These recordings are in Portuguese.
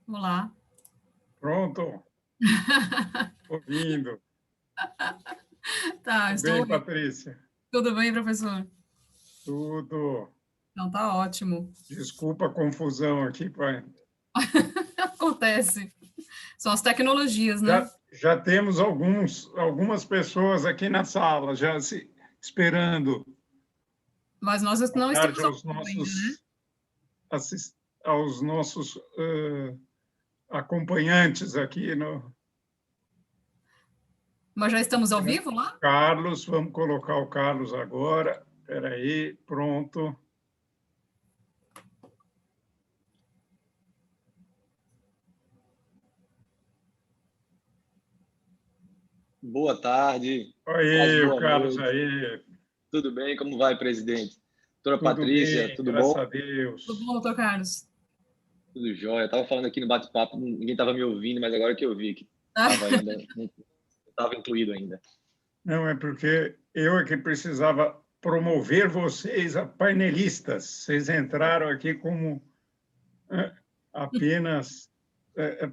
Olá. Pronto, ouvindo. Tá, Tudo estou bem, ouvindo. Patrícia? Tudo bem, professor? Tudo. Então tá ótimo. Desculpa a confusão aqui, pai. Acontece. São as tecnologias, né? Já temos algumas pessoas aqui na sala, esperando. Mas nós Boa não tarde estamos ao vivo ainda, né? aos nossos acompanhantes aqui. Mas já estamos ao Esperando vivo lá? Carlos, vamos colocar o Carlos agora. Espera aí, pronto. Boa tarde, quase Aí, o boa Carlos noite. aí. Tudo bem? Como vai, presidente? Doutora Tudo Patrícia, bem, tudo graças bom? a Tudo Deus. bom, doutor Carlos? Tudo jóia. Eu estava falando aqui no bate-papo, ninguém estava me ouvindo, mas agora que eu vi que estava ainda, não estava incluído ainda. Não, é porque eu é que precisava promover vocês a painelistas. Vocês entraram aqui como apenas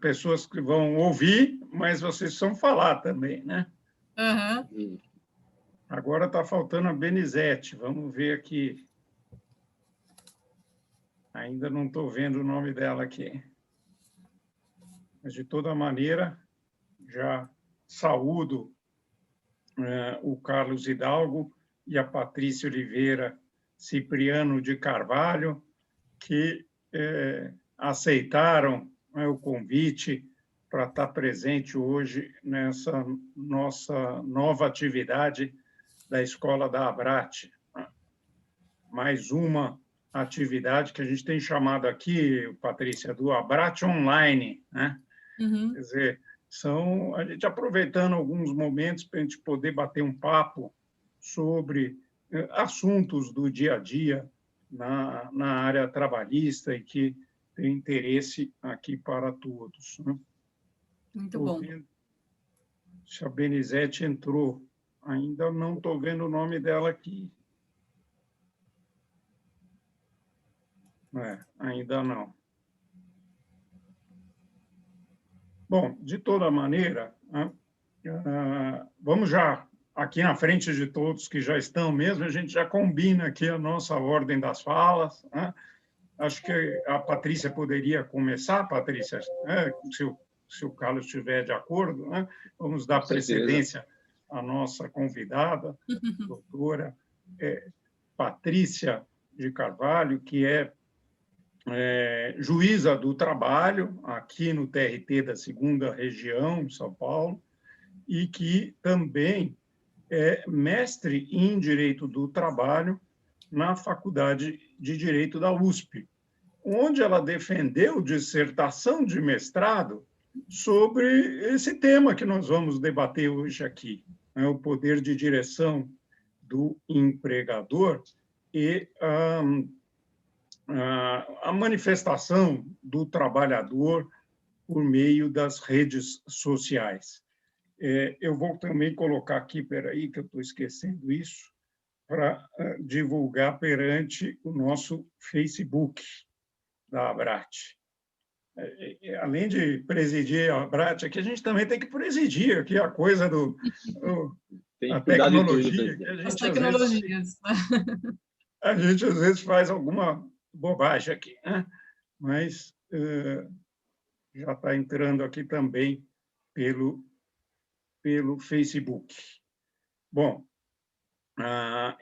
pessoas que vão ouvir, mas vocês vão falar também, né? Aham. E Agora está faltando a Benizete. Vamos ver aqui. Ainda não estou vendo o nome dela aqui. Mas, de toda maneira, já saúdo o Carlos Hidalgo e a Patrícia Oliveira Cipriano de Carvalho, que aceitaram, né, o convite para estar presente hoje nessa nossa nova atividade da Escola da Abrat. Mais uma atividade que a gente tem chamado aqui, Patrícia, do Abrat Online, né? Quer Uhum. dizer, a gente aproveitando alguns momentos para a gente poder bater um papo sobre assuntos do dia a dia na área trabalhista e que tem interesse aqui para todos, né? Muito Estou bom. vendo se a Benizete entrou. Ainda não estou vendo o nome dela aqui. Ainda não. Bom, de toda maneira, né, vamos já, aqui na frente de todos que já estão mesmo, a gente já combina aqui a nossa ordem das falas, né? Acho que a Patrícia poderia começar, Patrícia, né? Se o Carlos estiver de acordo, né? Vamos com dar certeza. precedência à nossa convidada, doutora Patrícia de Carvalho, que é juíza do trabalho aqui no TRT da Segunda Região, São Paulo, e que também é mestre em Direito do Trabalho na Faculdade de Direito da USP, onde ela defendeu dissertação de mestrado sobre esse tema que nós vamos debater hoje aqui, né, o poder de direção do empregador e a manifestação do trabalhador por meio das redes sociais. Eu vou também colocar aqui, peraí, que eu estou esquecendo isso, para divulgar perante o nosso Facebook da Abrat. Além de presidir a Abrat, aqui a gente também tem que presidir aqui a coisa Tem a que cuidar de tudo, tecnologia, que presidente. As tecnologias. a gente às vezes faz alguma bobagem aqui, né? Mas já está entrando aqui também pelo Facebook. Bom,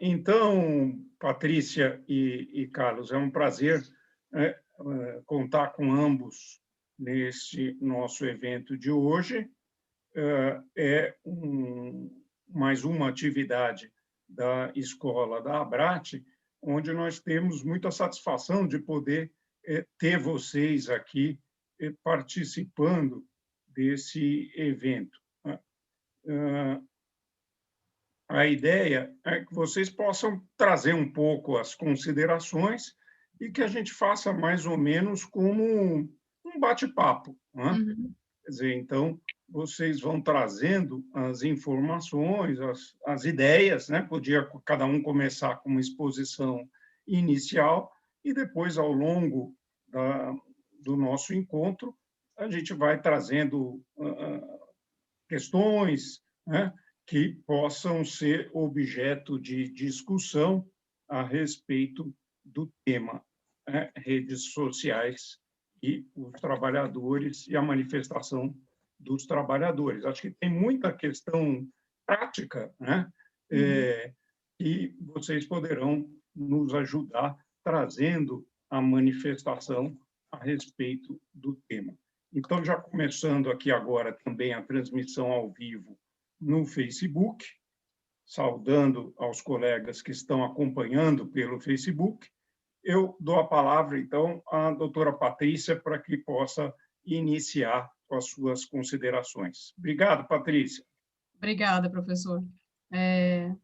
então, Patrícia e Carlos, é um prazer contar com ambos neste nosso evento de hoje. Mais uma atividade da Escola da Abrat, onde nós temos muita satisfação de poder ter vocês aqui participando desse evento. A ideia é que vocês possam trazer um pouco as considerações e que a gente faça mais ou menos como um bate-papo, né? Uhum. Quer dizer, então, vocês vão trazendo as informações, as ideias, né? Podia cada um começar com uma exposição inicial e depois, ao longo do nosso encontro, a gente vai trazendo questões, né, que possam ser objeto de discussão a respeito do tema, né, redes sociais e os trabalhadores e a manifestação dos trabalhadores. Acho que tem muita questão prática, né, e vocês poderão nos ajudar trazendo a manifestação a respeito do tema. Então, já começando aqui agora também a transmissão ao vivo no Facebook, saudando aos colegas que estão acompanhando pelo Facebook, eu dou a palavra, então, à doutora Patrícia para que possa iniciar com as suas considerações. Obrigado, Patrícia. Obrigada, professor.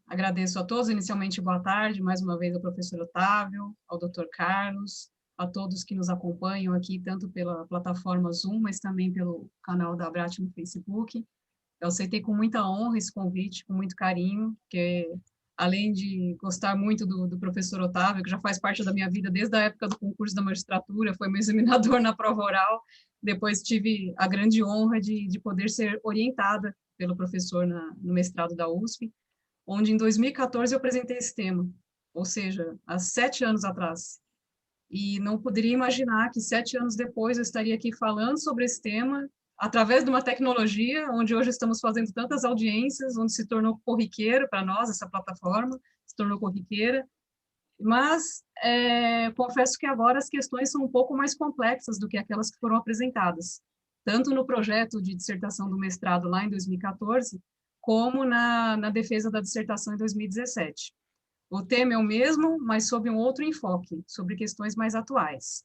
Agradeço a todos, inicialmente, boa tarde, mais uma vez ao professor Otávio, ao doutor Carlos, a todos que nos acompanham aqui, tanto pela plataforma Zoom, mas também pelo canal da Abrat no Facebook. Eu aceitei com muita honra esse convite, com muito carinho, porque além de gostar muito do professor Otávio, que já faz parte da minha vida desde a época do concurso da magistratura, foi meu examinador na prova oral, depois tive a grande honra de poder ser orientada pelo professor no mestrado da USP, onde em 2014 eu apresentei esse tema, ou seja, há 7 anos atrás. E não poderia imaginar que 7 anos depois eu estaria aqui falando sobre esse tema, através de uma tecnologia, onde hoje estamos fazendo tantas audiências, onde se tornou corriqueiro para nós, essa plataforma, se tornou corriqueira, mas confesso que agora as questões são um pouco mais complexas do que aquelas que foram apresentadas, tanto no projeto de dissertação do mestrado lá em 2014, como na defesa da dissertação em 2017. O tema é o mesmo, mas sob um outro enfoque, sobre questões mais atuais.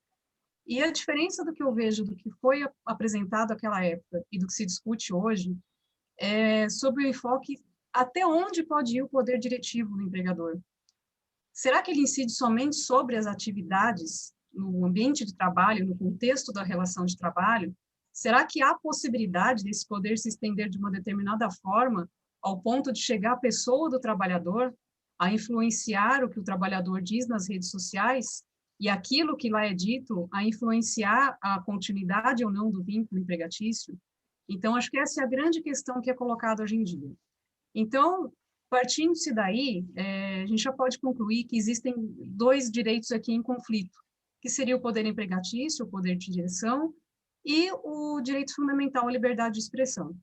E a diferença do que eu vejo do que foi apresentado naquela época e do que se discute hoje é sobre o enfoque até onde pode ir o poder diretivo do empregador. Será que ele incide somente sobre as atividades no ambiente de trabalho, no contexto da relação de trabalho? Será que há possibilidade desse poder se estender de uma determinada forma ao ponto de chegar à pessoa do trabalhador, a influenciar o que o trabalhador diz nas redes sociais e aquilo que lá é dito a influenciar a continuidade ou não do vínculo empregatício? Então, acho que essa é a grande questão que é colocada hoje em dia. Então, partindo-se daí, a gente já pode concluir que existem 2 direitos aqui em conflito, que seria o poder empregatício, o poder de direção, e o direito fundamental à liberdade de expressão.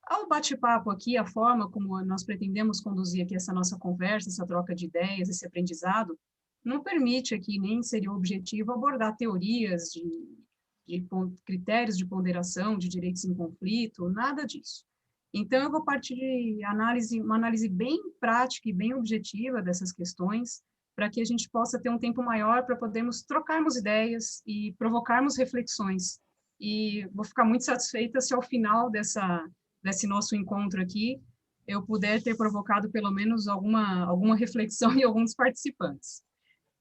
Ao bate-papo aqui, a forma como nós pretendemos conduzir aqui essa nossa conversa, essa troca de ideias, esse aprendizado, não permite aqui, nem seria o objetivo, abordar teorias de critérios de ponderação, de direitos em conflito, nada disso. Então, eu vou partir de uma análise bem prática e bem objetiva dessas questões, para que a gente possa ter um tempo maior para podermos trocarmos ideias e provocarmos reflexões. E vou ficar muito satisfeita se ao final desse nosso encontro aqui, eu puder ter provocado pelo menos alguma reflexão em alguns participantes.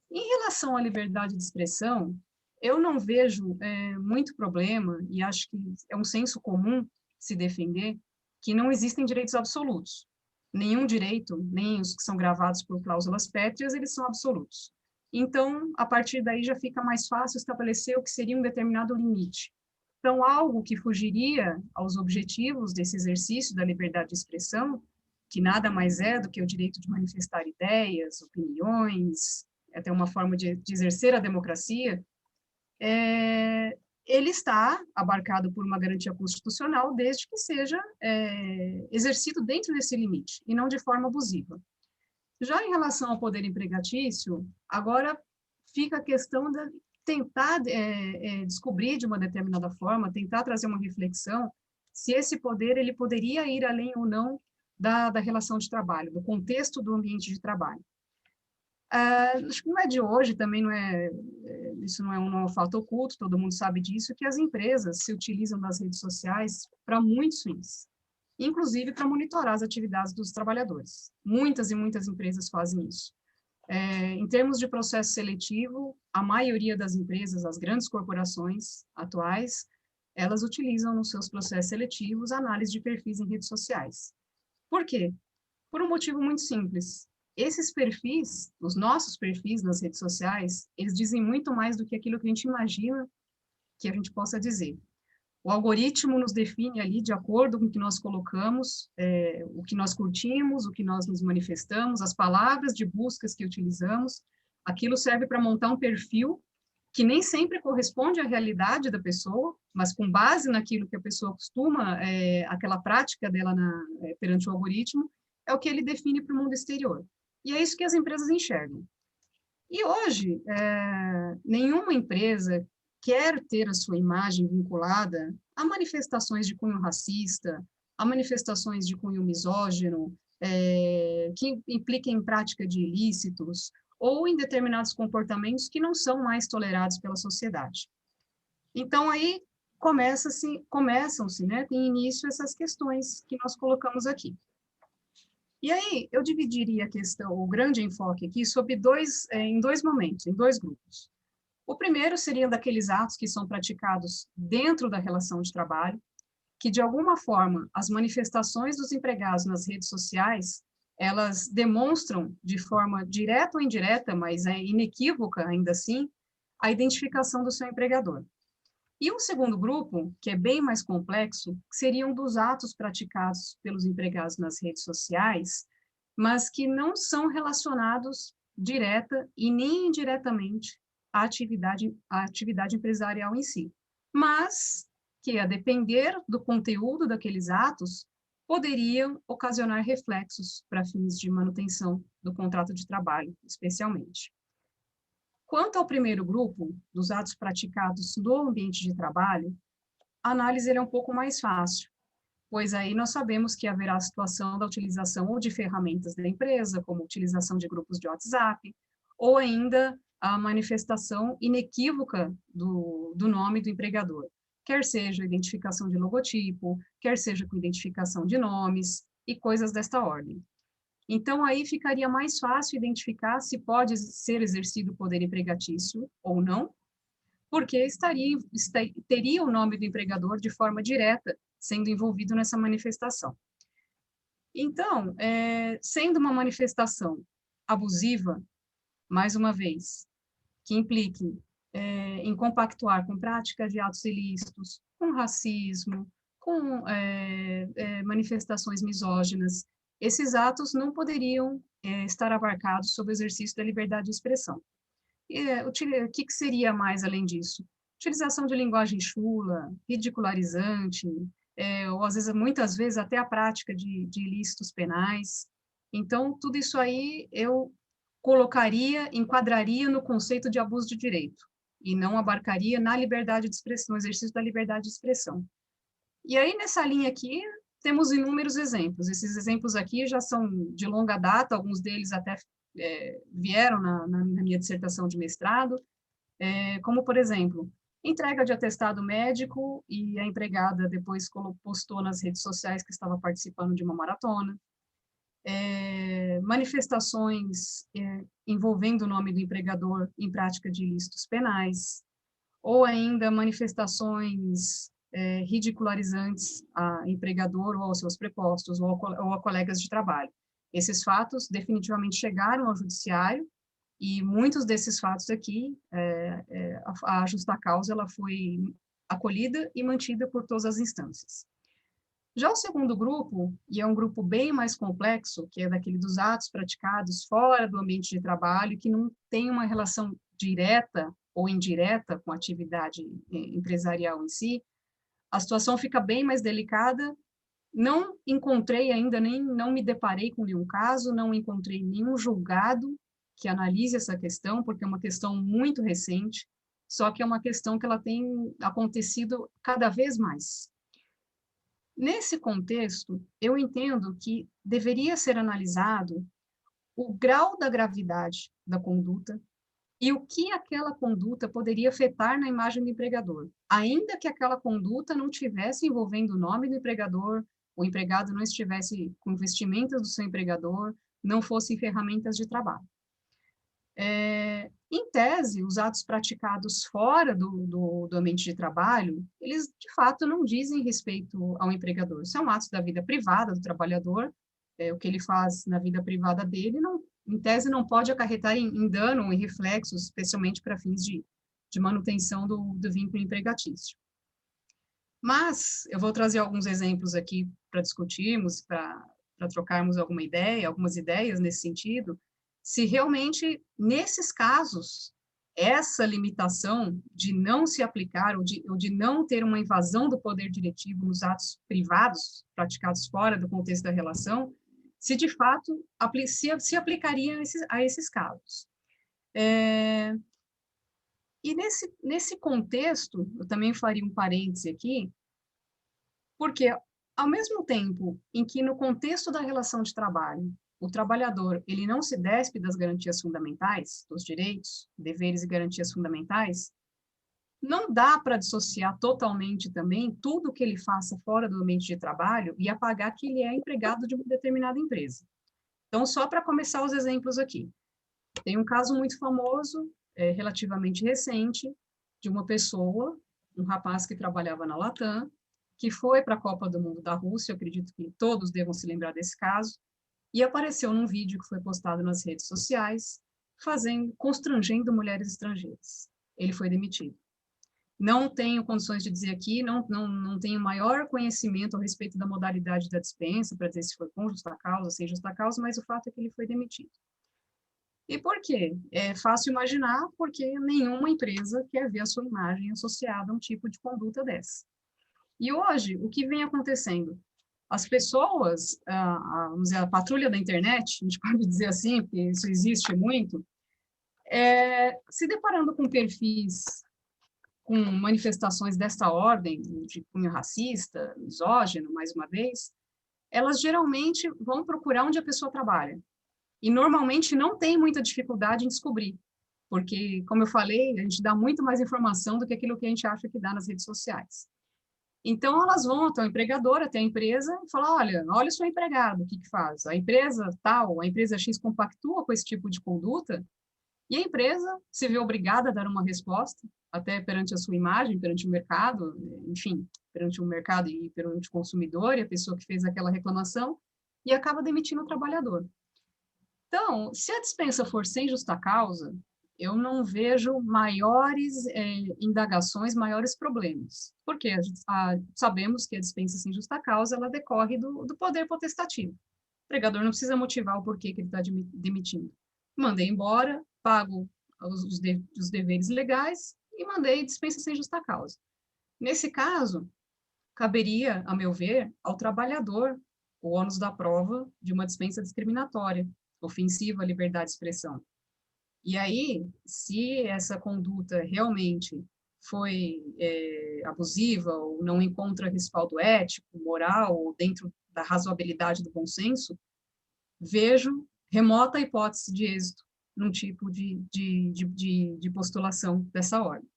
Em relação à liberdade de expressão, eu não vejo muito problema, e acho que é um senso comum se defender, que não existem direitos absolutos. Nenhum direito, nem os que são gravados por cláusulas pétreas, eles são absolutos. Então, a partir daí já fica mais fácil estabelecer o que seria um determinado limite. Então, algo que fugiria aos objetivos desse exercício da liberdade de expressão, que nada mais é do que o direito de manifestar ideias, opiniões, até uma forma de exercer a democracia, ele está abarcado por uma garantia constitucional desde que seja exercido dentro desse limite, e não de forma abusiva. Já em relação ao poder empregatício, agora fica a questão de tentar descobrir de uma determinada forma, tentar trazer uma reflexão, se esse poder ele poderia ir além ou não da relação de trabalho, do contexto do ambiente de trabalho. Acho que não é de hoje, também isso não é um fato oculto, todo mundo sabe disso, que as empresas se utilizam das redes sociais para muitos fins, inclusive para monitorar as atividades dos trabalhadores. Muitas e muitas empresas fazem isso. Em termos de processo seletivo, a maioria das empresas, as grandes corporações atuais, elas utilizam nos seus processos seletivos a análise de perfis em redes sociais. Por quê? Por um motivo muito simples. Esses perfis, os nossos perfis nas redes sociais, eles dizem muito mais do que aquilo que a gente imagina que a gente possa dizer. O algoritmo nos define ali de acordo com o que nós colocamos, o que nós curtimos, o que nós nos manifestamos, as palavras de buscas que utilizamos. Aquilo serve para montar um perfil que nem sempre corresponde à realidade da pessoa, mas com base naquilo que a pessoa costuma, aquela prática dela perante o algoritmo, é o que ele define para o mundo exterior. E é isso que as empresas enxergam. E hoje, nenhuma empresa quer ter a sua imagem vinculada a manifestações de cunho racista, a manifestações de cunho misógino, que impliquem em prática de ilícitos, ou em determinados comportamentos que não são mais tolerados pela sociedade. Então, aí começam-se, né, tem início essas questões que nós colocamos aqui. E aí, eu dividiria a questão, o grande enfoque aqui, em dois momentos, em dois grupos. O primeiro seria daqueles atos que são praticados dentro da relação de trabalho, que, de alguma forma, as manifestações dos empregados nas redes sociais, elas demonstram, de forma direta ou indireta, mas inequívoca ainda assim, a identificação do seu empregador. E um segundo grupo, que é bem mais complexo, seriam dos atos praticados pelos empregados nas redes sociais, mas que não são relacionados direta e nem indiretamente à atividade empresarial em si, mas que, a depender do conteúdo daqueles atos, poderiam ocasionar reflexos para fins de manutenção do contrato de trabalho, especialmente. Quanto ao primeiro grupo, dos atos praticados no ambiente de trabalho, a análise é um pouco mais fácil, pois aí nós sabemos que haverá a situação da utilização ou de ferramentas da empresa, como utilização de grupos de WhatsApp, ou ainda a manifestação inequívoca do nome do empregador, quer seja identificação de logotipo, quer seja com identificação de nomes e coisas desta ordem. Então, aí ficaria mais fácil identificar se pode ser exercido o poder empregatício ou não, porque teria o nome do empregador de forma direta, sendo envolvido nessa manifestação. Então, sendo uma manifestação abusiva, mais uma vez, que implique em compactuar com prática de atos ilícitos, com racismo, com manifestações misóginas, esses atos não poderiam estar abarcados sob o exercício da liberdade de expressão. O que seria mais além disso? Utilização de linguagem chula, ridicularizante, ou às vezes, muitas vezes, até a prática de ilícitos penais. Então, tudo isso aí eu enquadraria no conceito de abuso de direito, e não abarcaria na liberdade de expressão, no exercício da liberdade de expressão. E aí, nessa linha aqui, temos inúmeros exemplos. Esses exemplos aqui já são de longa data, alguns deles até vieram na minha dissertação de mestrado, como, por exemplo, entrega de atestado médico e a empregada depois postou nas redes sociais que estava participando de uma maratona, manifestações envolvendo o nome do empregador em prática de ilícitos penais, ou ainda manifestações ridicularizantes a empregador ou aos seus prepostos, ou a colegas de trabalho. Esses fatos definitivamente chegaram ao judiciário, e muitos desses fatos aqui, a justa causa ela foi acolhida e mantida por todas as instâncias. Já o segundo grupo, e é um grupo bem mais complexo, que é daquele dos atos praticados fora do ambiente de trabalho, que não tem uma relação direta ou indireta com a atividade empresarial em si, a situação fica bem mais delicada. Não encontrei ainda, não me deparei com nenhum caso, não encontrei nenhum julgado que analise essa questão, porque é uma questão muito recente, só que é uma questão que ela tem acontecido cada vez mais. Nesse contexto, eu entendo que deveria ser analisado o grau da gravidade da conduta e o que aquela conduta poderia afetar na imagem do empregador, ainda que aquela conduta não estivesse envolvendo o nome do empregador, o empregado não estivesse com vestimentas do seu empregador, não fossem ferramentas de trabalho. Em tese, os atos praticados fora do ambiente de trabalho, eles, de fato, não dizem respeito ao empregador. São atos da vida privada do trabalhador, o que ele faz na vida privada dele, em tese, não pode acarretar em dano ou em reflexos, especialmente para fins de manutenção do vínculo empregatício. Mas eu vou trazer alguns exemplos aqui para discutirmos, para trocarmos algumas ideias nesse sentido, se realmente, nesses casos, essa limitação de não se aplicar ou de não ter uma invasão do poder diretivo nos atos privados praticados fora do contexto da relação, se de fato se aplicaria a esses casos. E nesse contexto, eu também faria um parêntese aqui, porque ao mesmo tempo em que no contexto da relação de trabalho, o trabalhador ele não se despe das garantias fundamentais, dos direitos, deveres e garantias fundamentais, não dá para dissociar totalmente também tudo que ele faça fora do ambiente de trabalho e apagar que ele é empregado de uma determinada empresa. Então, só para começar os exemplos aqui. Tem um caso muito famoso, relativamente recente, de uma pessoa, um rapaz que trabalhava na Latam, que foi para a Copa do Mundo da Rússia, eu acredito que todos devam se lembrar desse caso, e apareceu num vídeo que foi postado nas redes sociais, constrangendo mulheres estrangeiras. Ele foi demitido. Não tenho condições de dizer aqui, não tenho maior conhecimento a respeito da modalidade da dispensa, para dizer se foi com justa causa, sem justa causa, mas o fato é que ele foi demitido. E por quê? É fácil imaginar, porque nenhuma empresa quer ver a sua imagem associada a um tipo de conduta dessa. E hoje, o que vem acontecendo? As pessoas, vamos dizer, a patrulha da internet, a gente pode dizer assim, porque isso existe muito, se deparando com perfis, com manifestações dessa ordem, de cunho racista, misógino, mais uma vez, elas geralmente vão procurar onde a pessoa trabalha. E normalmente não tem muita dificuldade em descobrir, porque, como eu falei, a gente dá muito mais informação do que aquilo que a gente acha que dá nas redes sociais. Então, elas vão até o empregador, até a empresa, e falam, olha o seu empregado, o que faz? A empresa tal, a empresa X compactua com esse tipo de conduta, e a empresa se vê obrigada a dar uma resposta, até perante a sua imagem, perante o mercado, enfim, perante o mercado e perante o consumidor, e a pessoa que fez aquela reclamação, e acaba demitindo o trabalhador. Então, se a dispensa for sem justa causa, eu não vejo maiores indagações, maiores problemas. Porque sabemos que a dispensa sem justa causa, ela decorre do poder potestativo. O empregador não precisa motivar o porquê que ele está demitindo. Mandei embora, pago os deveres legais e mandei dispensa sem justa causa. Nesse caso, caberia, a meu ver, ao trabalhador o ônus da prova de uma dispensa discriminatória, ofensiva à liberdade de expressão. E aí, se essa conduta realmente foi abusiva ou não encontra respaldo ético, moral, ou dentro da razoabilidade do bom senso, vejo remota hipótese de êxito num tipo de postulação dessa ordem.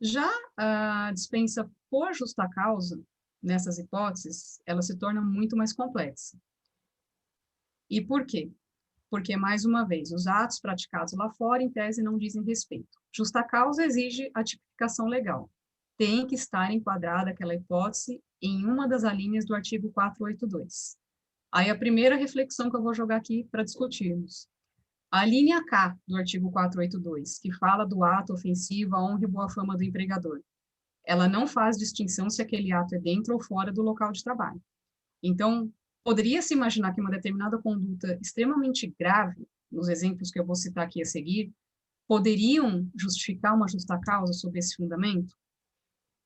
Já a dispensa por justa causa, nessas hipóteses, ela se torna muito mais complexa. E por quê? Porque, mais uma vez, os atos praticados lá fora, em tese, não dizem respeito. Justa causa exige a tipificação legal. Tem que estar enquadrada aquela hipótese em uma das alíneas do artigo 482. Aí a primeira reflexão que eu vou jogar aqui para discutirmos. A linha K do artigo 482, que fala do ato ofensivo à honra e boa fama do empregador, ela não faz distinção se aquele ato é dentro ou fora do local de trabalho. Então, poderia-se imaginar que uma determinada conduta extremamente grave, nos exemplos que eu vou citar aqui a seguir, poderiam justificar uma justa causa sob esse fundamento?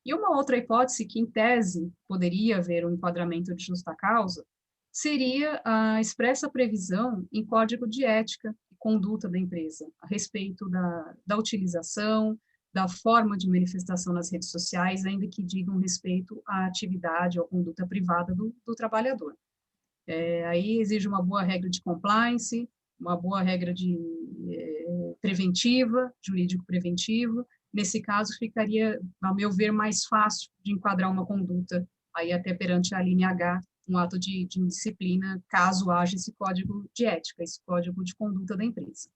E uma outra hipótese que, em tese, poderia haver um enquadramento de justa causa, seria a expressa previsão em código de ética e conduta da empresa, a respeito da utilização, da forma de manifestação nas redes sociais, ainda que digam respeito à atividade ou conduta privada do trabalhador. Aí exige uma boa regra de compliance, uma boa regra de preventiva, jurídico-preventivo. Nesse caso, ficaria, ao meu ver, mais fácil de enquadrar uma conduta, aí até perante a linha H, um ato de indisciplina, caso haja esse código de ética, esse código de conduta da empresa.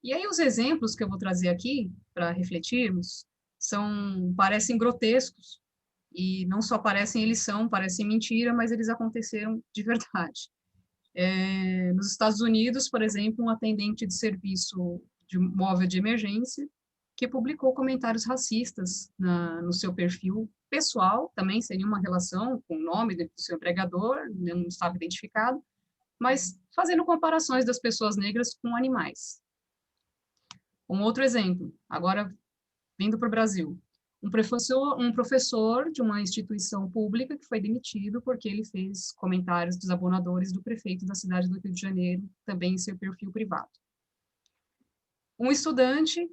E aí os exemplos que eu vou trazer aqui, para refletirmos, parecem grotescos, e não só parecem mentira, mas eles aconteceram de verdade. Nos Estados Unidos, por exemplo, um atendente de serviço de móvel de emergência que publicou comentários racistas no seu perfil pessoal, também seria uma relação com o nome do seu empregador, não estava identificado, mas fazendo comparações das pessoas negras com animais. Um outro exemplo, agora vindo para o Brasil, um professor de uma instituição pública que foi demitido porque ele fez comentários desabonadores do prefeito da cidade do Rio de Janeiro, também em seu perfil privado. Um estudante,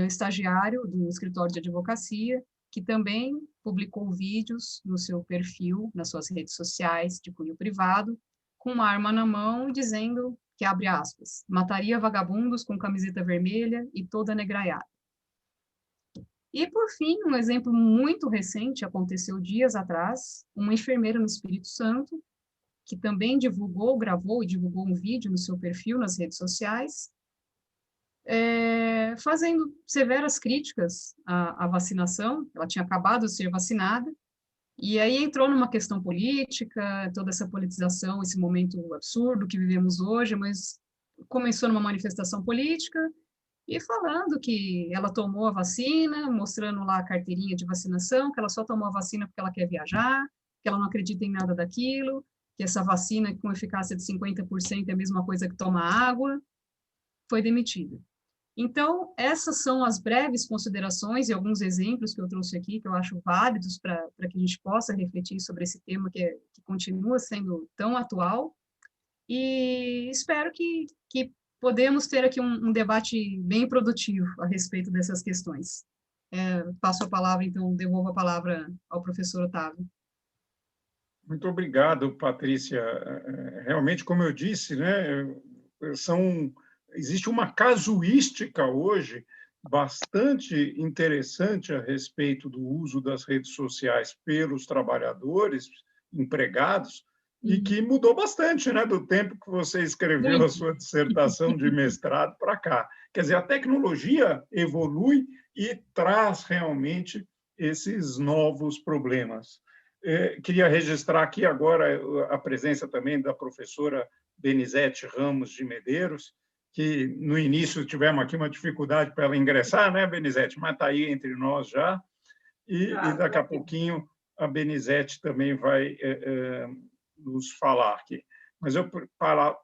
estagiário do escritório de advocacia, que também publicou vídeos no seu perfil, nas suas redes sociais, de cunho privado, com uma arma na mão, dizendo que, abre aspas, mataria vagabundos com camiseta vermelha e toda negraiada. E, por fim, um exemplo muito recente, aconteceu dias atrás, uma enfermeira no Espírito Santo, que também gravou e divulgou um vídeo no seu perfil nas redes sociais, fazendo severas críticas à vacinação. Ela tinha acabado de ser vacinada, e aí entrou numa questão política, toda essa politização, esse momento absurdo que vivemos hoje, mas começou numa manifestação política, e falando que ela tomou a vacina, mostrando lá a carteirinha de vacinação, que ela só tomou a vacina porque ela quer viajar, que ela não acredita em nada daquilo, que essa vacina com eficácia de 50% é a mesma coisa que tomar água, foi demitida. Então, essas são as breves considerações e alguns exemplos que eu trouxe aqui, que eu acho válidos para que a gente possa refletir sobre esse tema que continua sendo tão atual, e espero que podemos ter aqui um debate bem produtivo a respeito dessas questões. Passo a palavra, então, devolvo a palavra ao professor Otávio. Muito obrigado, Patrícia. Realmente, como eu disse, né, existe uma casuística hoje bastante interessante a respeito do uso das redes sociais pelos trabalhadores, empregados, e que mudou bastante, né, do tempo que você escreveu a sua dissertação de mestrado para cá. Quer dizer, a tecnologia evolui e traz realmente esses novos problemas. Queria registrar aqui agora a presença também da professora Benizete Ramos de Medeiros, que no início tivemos aqui uma dificuldade para ela ingressar, né, Benizete? Mas está aí entre nós já. E daqui a pouquinho a Benizete também vai nos falar aqui. Mas eu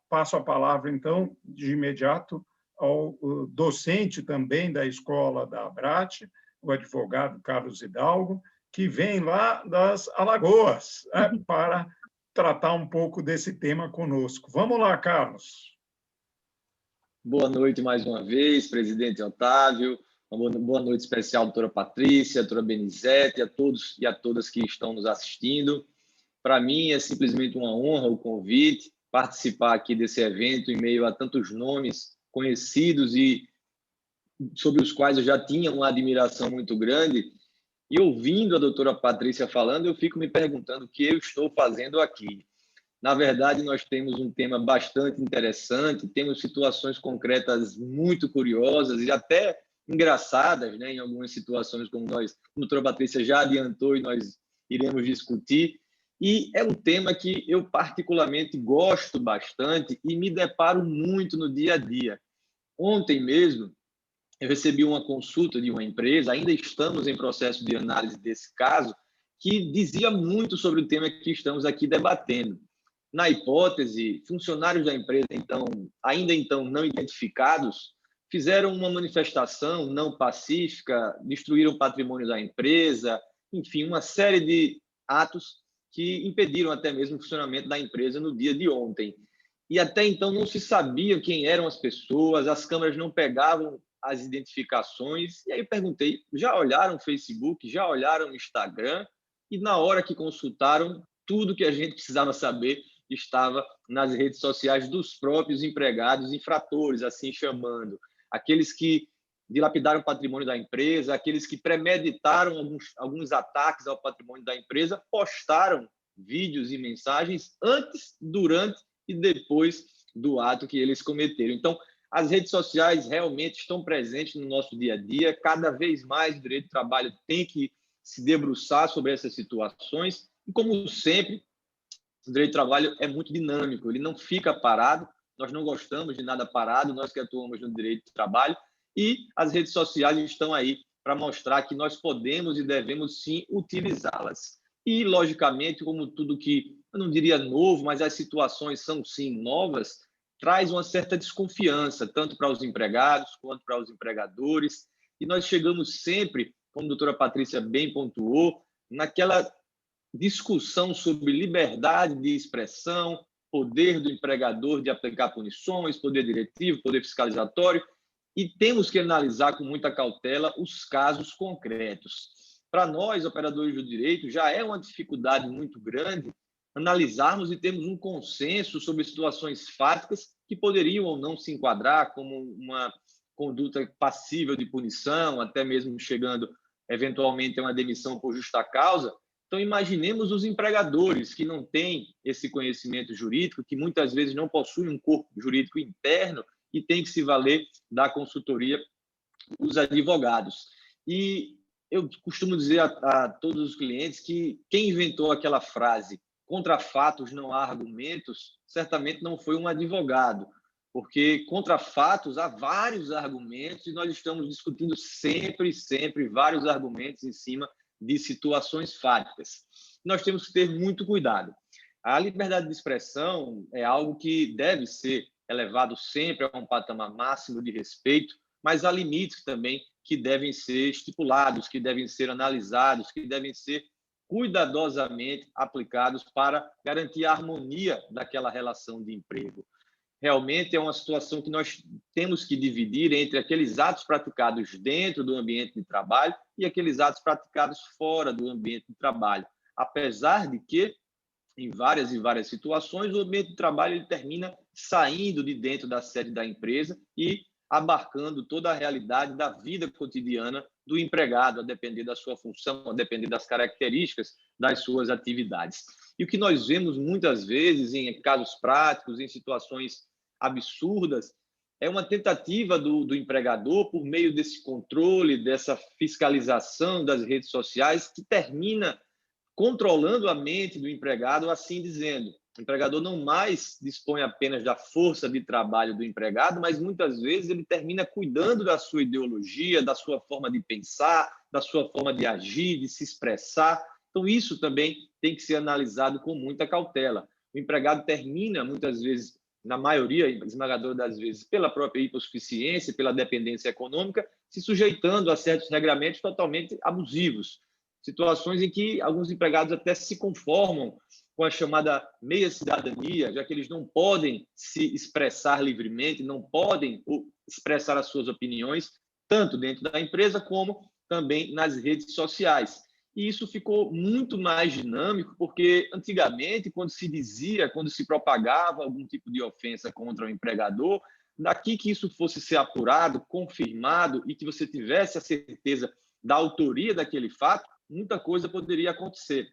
passo a palavra, então, de imediato ao docente também da escola da Abrat, o advogado Carlos Hidalgo, que vem lá das Alagoas, para tratar um pouco desse tema conosco. Vamos lá, Carlos. Boa noite mais uma vez, presidente Otávio. Uma boa noite especial, doutora Patrícia, doutora Benizete, a todos e a todas que estão nos assistindo. Para mim é simplesmente uma honra o convite, participar aqui desse evento em meio a tantos nomes conhecidos e sobre os quais eu já tinha uma admiração muito grande. E ouvindo a doutora Patrícia falando, eu fico me perguntando o que eu estou fazendo aqui. Na verdade, nós temos um tema bastante interessante, temos situações concretas muito curiosas e até engraçadas, né, em algumas situações, como a doutora Patrícia já adiantou e nós iremos discutir. E é um tema que eu particularmente gosto bastante e me deparo muito no dia a dia. Ontem mesmo, eu recebi uma consulta de uma empresa, ainda estamos em processo de análise desse caso, que dizia muito sobre o tema que estamos aqui debatendo. Na hipótese, funcionários da empresa, ainda não identificados, fizeram uma manifestação não pacífica, destruíram o patrimônio da empresa, enfim, uma série de atos que impediram até mesmo o funcionamento da empresa no dia de ontem. E até então não se sabia quem eram as pessoas, as câmeras não pegavam as identificações. E aí perguntei, já olharam o Facebook, já olharam o Instagram? E na hora que consultaram, tudo que a gente precisava saber estava nas redes sociais dos próprios empregados infratores, assim chamando. Aqueles que dilapidaram o patrimônio da empresa, aqueles que premeditaram alguns ataques ao patrimônio da empresa, postaram vídeos e mensagens antes, durante e depois do ato que eles cometeram. Então, as redes sociais realmente estão presentes no nosso dia a dia. Cada vez mais o direito do trabalho tem que se debruçar sobre essas situações. E, como sempre, o direito do trabalho é muito dinâmico, ele não fica parado. Nós não gostamos de nada parado, nós que atuamos no direito do trabalho. E as redes sociais estão aí para mostrar que nós podemos e devemos sim utilizá-las. E, logicamente, como tudo que, eu não diria novo, mas as situações são sim novas, traz uma certa desconfiança, tanto para os empregados quanto para os empregadores. E nós chegamos sempre, como a doutora Patrícia bem pontuou, naquela discussão sobre liberdade de expressão, poder do empregador de aplicar punições, poder diretivo, poder fiscalizatório, e temos que analisar com muita cautela os casos concretos. Para nós, operadores do direito, já é uma dificuldade muito grande analisarmos e termos um consenso sobre situações fáticas que poderiam ou não se enquadrar como uma conduta passível de punição, até mesmo chegando eventualmente a uma demissão por justa causa. Então, imaginemos os empregadores que não têm esse conhecimento jurídico, que muitas vezes não possuem um corpo jurídico interno e têm que se valer da consultoria dos advogados. E eu costumo dizer a todos os clientes que quem inventou aquela frase contra fatos não há argumentos, certamente não foi um advogado, porque contra fatos há vários argumentos e nós estamos discutindo sempre vários argumentos em cima de situações fáticas. Nós temos que ter muito cuidado. A liberdade de expressão é algo que deve ser elevado sempre a um patamar máximo de respeito, mas há limites também que devem ser estipulados, que devem ser analisados, que devem ser cuidadosamente aplicados para garantir a harmonia daquela relação de emprego. Realmente é uma situação que nós temos que dividir entre aqueles atos praticados dentro do ambiente de trabalho e aqueles atos praticados fora do ambiente de trabalho. Apesar de que, em várias e várias situações, o ambiente de trabalho ele termina saindo de dentro da sede da empresa e abarcando toda a realidade da vida cotidiana do empregado, a depender da sua função, a depender das características das suas atividades. E o que nós vemos muitas vezes em casos práticos, em situações absurdas, é uma tentativa do empregador, por meio desse controle, dessa fiscalização das redes sociais, que termina controlando a mente do empregado, assim dizendo. O empregador não mais dispõe apenas da força de trabalho do empregado, mas muitas vezes ele termina cuidando da sua ideologia, da sua forma de pensar, da sua forma de agir, de se expressar. Então, isso também tem que ser analisado com muita cautela. O empregado termina, muitas vezes, na maioria esmagadora das vezes, pela própria hipossuficiência, pela dependência econômica, se sujeitando a certos regramentos totalmente abusivos. Situações em que alguns empregados até se conformam com a chamada meia cidadania, já que eles não podem se expressar livremente, não podem expressar as suas opiniões, tanto dentro da empresa como também nas redes sociais. E isso ficou muito mais dinâmico, porque antigamente, quando se dizia, quando se propagava algum tipo de ofensa contra o empregador, daqui que isso fosse ser apurado, confirmado e que você tivesse a certeza da autoria daquele fato, muita coisa poderia acontecer.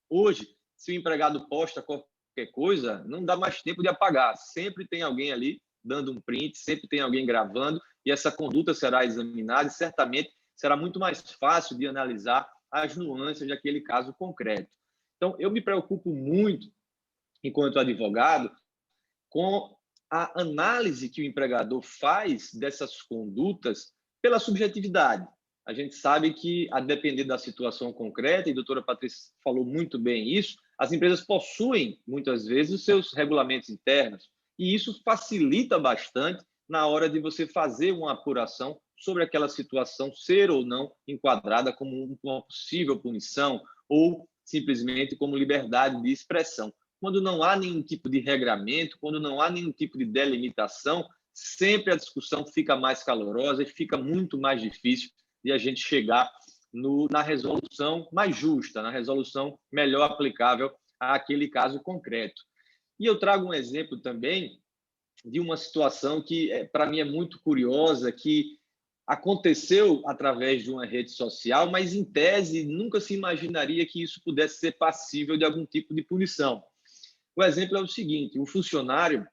Hoje, se o empregado posta qualquer coisa, não dá mais tempo de apagar. Sempre tem alguém ali dando um print, sempre tem alguém gravando, e essa conduta será examinada e certamente será muito mais fácil de analisar as nuances daquele caso concreto. Então, eu me preocupo muito, enquanto advogado, com a análise que o empregador faz dessas condutas pela subjetividade. A gente sabe que, a depender da situação concreta, e a doutora Patrícia falou muito bem isso, as empresas possuem, muitas vezes, os seus regulamentos internos, e isso facilita bastante na hora de você fazer uma apuração sobre aquela situação ser ou não enquadrada como uma possível punição ou simplesmente como liberdade de expressão. Quando não há nenhum tipo de regramento, quando não há nenhum tipo de delimitação, sempre a discussão fica mais calorosa e fica muito mais difícil de a gente chegar na resolução mais justa, na resolução melhor aplicável àquele caso concreto. E eu trago um exemplo também de uma situação que, para mim, é muito curiosa, que aconteceu através de uma rede social, mas, em tese, nunca se imaginaria que isso pudesse ser passível de algum tipo de punição. O exemplo é o seguinte: o funcionário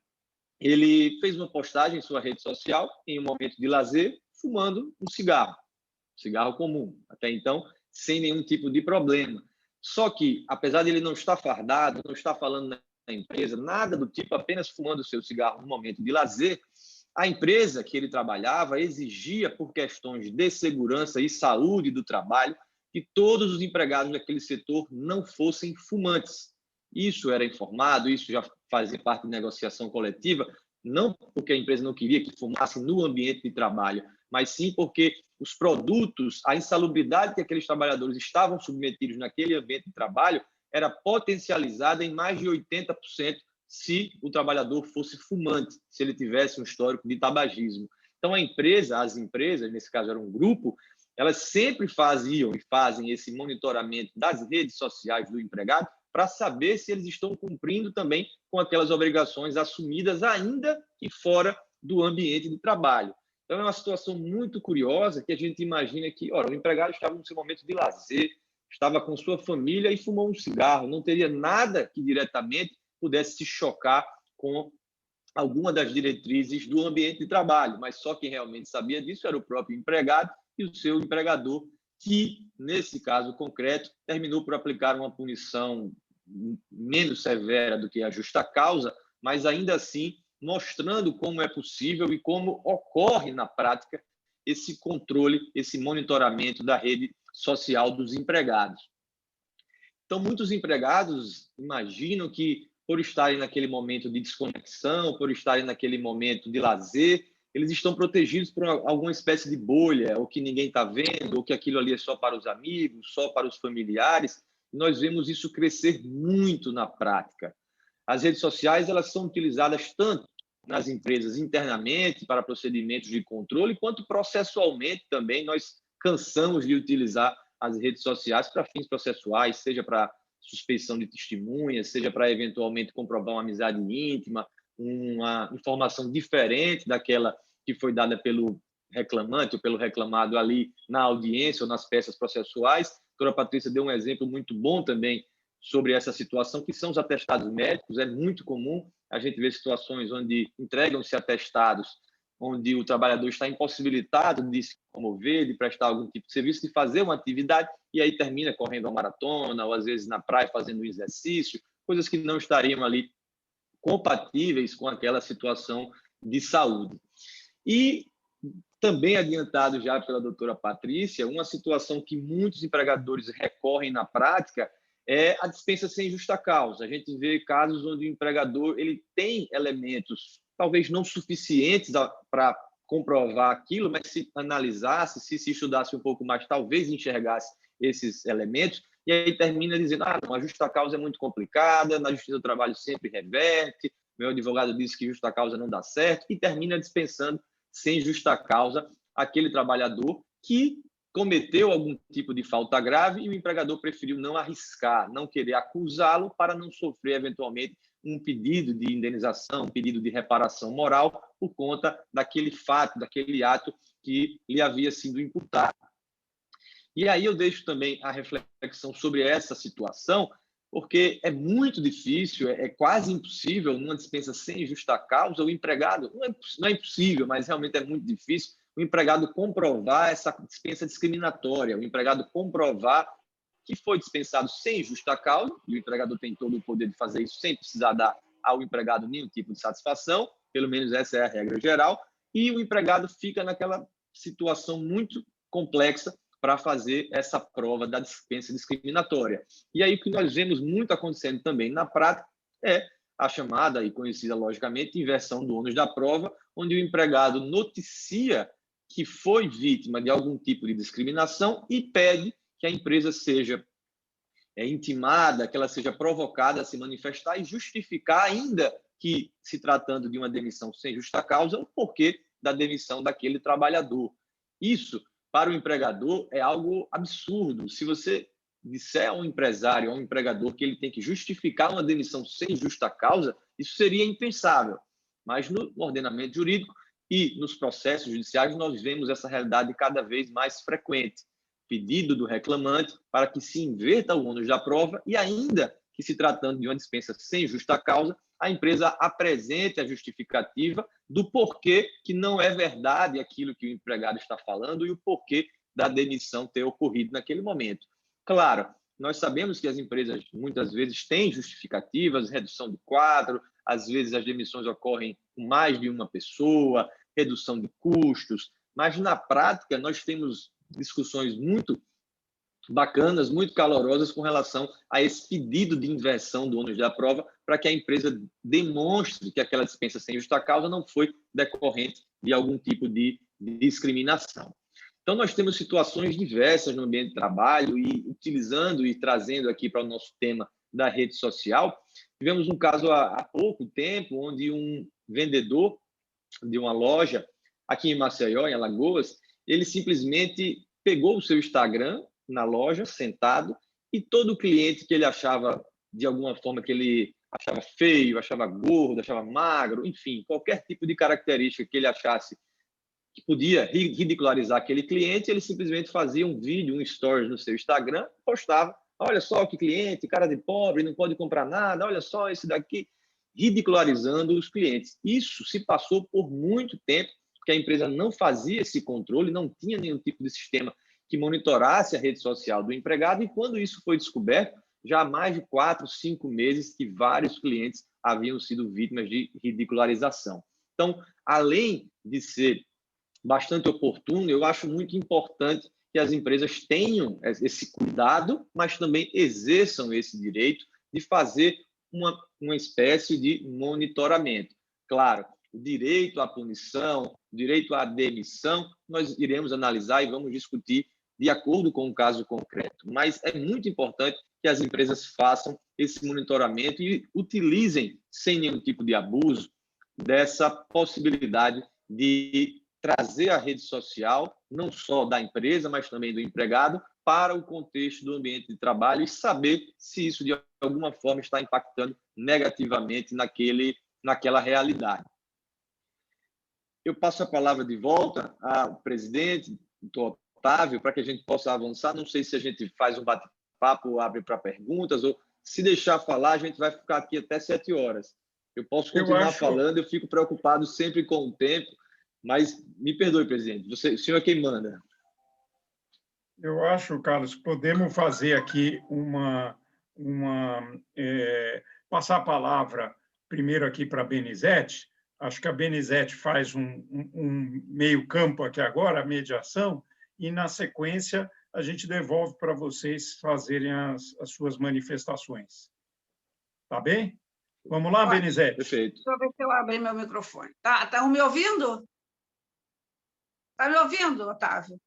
ele fez uma postagem em sua rede social, em um momento de lazer, fumando um cigarro comum, até então, sem nenhum tipo de problema. Só que, apesar de ele não estar fardado, não estar falando na empresa, nada do tipo, apenas fumando o seu cigarro no momento de lazer, A empresa que ele trabalhava exigia, por questões de segurança e saúde do trabalho, que todos os empregados daquele setor não fossem fumantes. Isso era informado, isso já fazia parte de negociação coletiva, não porque a empresa não queria que fumassem no ambiente de trabalho, mas sim porque os produtos, a insalubridade que aqueles trabalhadores estavam submetidos naquele ambiente de trabalho era potencializada em mais de 80% se o trabalhador fosse fumante, se ele tivesse um histórico de tabagismo. Então, as empresas, nesse caso era um grupo, elas sempre faziam e fazem esse monitoramento das redes sociais do empregado para saber se eles estão cumprindo também com aquelas obrigações assumidas, ainda que fora do ambiente de trabalho. Então, é uma situação muito curiosa que a gente imagina que, ora, o empregado estava no seu momento de lazer, estava com sua família e fumou um cigarro, não teria nada que diretamente pudesse se chocar com alguma das diretrizes do ambiente de trabalho, mas só quem realmente sabia disso era o próprio empregado e o seu empregador, que, nesse caso concreto, terminou por aplicar uma punição menos severa do que a justa causa, mas ainda assim mostrando como é possível e como ocorre na prática esse controle, esse monitoramento da rede social dos empregados. Então, muitos empregados imaginam que, por estarem naquele momento de desconexão, por estarem naquele momento de lazer, eles estão protegidos por alguma espécie de bolha, ou que ninguém está vendo, ou que aquilo ali é só para os amigos, só para os familiares. Nós vemos isso crescer muito na prática. As redes sociais, elas são utilizadas tanto nas empresas internamente para procedimentos de controle, quanto processualmente também. Nós cansamos de utilizar as redes sociais para fins processuais, seja para suspeição de testemunhas, seja para eventualmente comprovar uma amizade íntima, uma informação diferente daquela que foi dada pelo reclamante ou pelo reclamado ali na audiência ou nas peças processuais. A doutora Patrícia deu um exemplo muito bom também sobre essa situação, que são os atestados médicos. É muito comum a gente ver situações onde entregam-se atestados, onde o trabalhador está impossibilitado de se comover, de prestar algum tipo de serviço, de fazer uma atividade, e aí termina correndo uma maratona, ou às vezes na praia fazendo um exercício, coisas que não estariam ali compatíveis com aquela situação de saúde. E também adiantado já pela doutora Patrícia, uma situação que muitos empregadores recorrem na prática é a dispensa sem justa causa. A gente vê casos onde o empregador ele tem elementos talvez não suficientes para comprovar aquilo, mas se analisasse, se estudasse um pouco mais, talvez enxergasse esses elementos, e aí termina dizendo, não, a justa causa é muito complicada, na Justiça do Trabalho sempre reverte, meu advogado disse que justa causa não dá certo, e termina dispensando sem justa causa aquele trabalhador que cometeu algum tipo de falta grave e o empregador preferiu não arriscar, não querer acusá-lo para não sofrer eventualmente um pedido de indenização, um pedido de reparação moral por conta daquele fato, daquele ato que lhe havia sido imputado. E aí eu deixo também a reflexão sobre essa situação, porque é muito difícil, é quase impossível, numa dispensa sem justa causa, o empregado, não é impossível, mas realmente é muito difícil, o empregado comprovar essa dispensa discriminatória, o empregado comprovar que foi dispensado sem justa causa, e o empregador tem todo o poder de fazer isso sem precisar dar ao empregado nenhum tipo de satisfação, pelo menos essa é a regra geral, e o empregado fica naquela situação muito complexa para fazer essa prova da dispensa discriminatória. E aí o que nós vemos muito acontecendo também na prática é a chamada e conhecida, logicamente, inversão do ônus da prova, onde o empregado noticia que foi vítima de algum tipo de discriminação e pede que a empresa seja intimada, que ela seja provocada a se manifestar e justificar, ainda que se tratando de uma demissão sem justa causa, o porquê da demissão daquele trabalhador. Isso, para o empregador, é algo absurdo. Se você disser a um empresário, a um empregador, que ele tem que justificar uma demissão sem justa causa, isso seria impensável. Mas no ordenamento jurídico e nos processos judiciais, nós vemos essa realidade cada vez mais frequente. Pedido do reclamante para que se inverta o ônus da prova e, ainda que se tratando de uma dispensa sem justa causa, a empresa apresente a justificativa do porquê que não é verdade aquilo que o empregado está falando e o porquê da demissão ter ocorrido naquele momento. Claro, nós sabemos que as empresas muitas vezes têm justificativas, redução do quadro, às vezes as demissões ocorrem com mais de uma pessoa, redução de custos, mas, na prática, nós temos discussões muito bacanas, muito calorosas com relação a esse pedido de inversão do ônus da prova para que a empresa demonstre que aquela dispensa sem justa causa não foi decorrente de algum tipo de discriminação. Então, nós temos situações diversas no ambiente de trabalho e, utilizando e trazendo aqui para o nosso tema da rede social, tivemos um caso há pouco tempo, onde um vendedor de uma loja aqui em Maceió, em Alagoas, ele simplesmente pegou o seu Instagram na loja, sentado, e todo cliente que ele achava, de alguma forma, que ele achava feio, achava gordo, achava magro, enfim, qualquer tipo de característica que ele achasse que podia ridicularizar aquele cliente, ele simplesmente fazia um vídeo, um stories no seu Instagram, postava, olha só que cliente, cara de pobre, não pode comprar nada, olha só esse daqui, ridicularizando os clientes. Isso se passou por muito tempo, porque a empresa não fazia esse controle, não tinha nenhum tipo de sistema que monitorasse a rede social do empregado, e quando isso foi descoberto, já há mais de 4, 5 meses que vários clientes haviam sido vítimas de ridicularização. Então, além de ser bastante oportuno, eu acho muito importante que as empresas tenham esse cuidado, mas também exerçam esse direito de fazer uma espécie de monitoramento. Claro, o direito à punição, o direito à demissão, nós iremos analisar e vamos discutir de acordo com o caso concreto. Mas é muito importante que as empresas façam esse monitoramento e utilizem, sem nenhum tipo de abuso, dessa possibilidade de trazer a rede social, não só da empresa, mas também do empregado, para o contexto do ambiente de trabalho e saber se isso, de alguma forma, está impactando negativamente naquela realidade. Eu passo a palavra de volta ao presidente, doutor Otávio, para que a gente possa avançar. Não sei se a gente faz um bate-papo, abre para perguntas, ou se deixar falar, a gente vai ficar aqui até 7 horas. Eu posso continuar falando, eu fico preocupado sempre com o tempo, mas me perdoe, presidente, o senhor é quem manda. Eu acho, Carlos, podemos fazer aqui passar a palavra primeiro aqui para a Benizete. Acho que a Benizete faz um meio campo aqui agora, a mediação, e, na sequência, a gente devolve para vocês fazerem as suas manifestações. Tá bem? Vamos lá, Benizete? Perfeito. Deixa eu ver se eu abri meu microfone. Estão me ouvindo? Está me ouvindo, Otávio?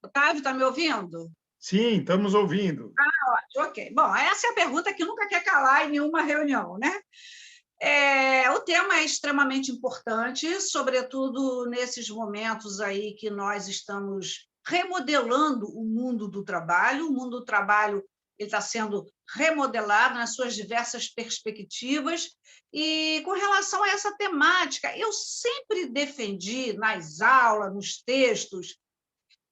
Otávio, está me ouvindo? Sim, estamos ouvindo. Ótimo, ok. Bom, essa é a pergunta que nunca quer calar em nenhuma reunião, né? O tema é extremamente importante, sobretudo nesses momentos aí que nós estamos remodelando o mundo do trabalho. O mundo do trabalho está sendo remodelado nas suas diversas perspectivas. E, com relação a essa temática, eu sempre defendi nas aulas, nos textos,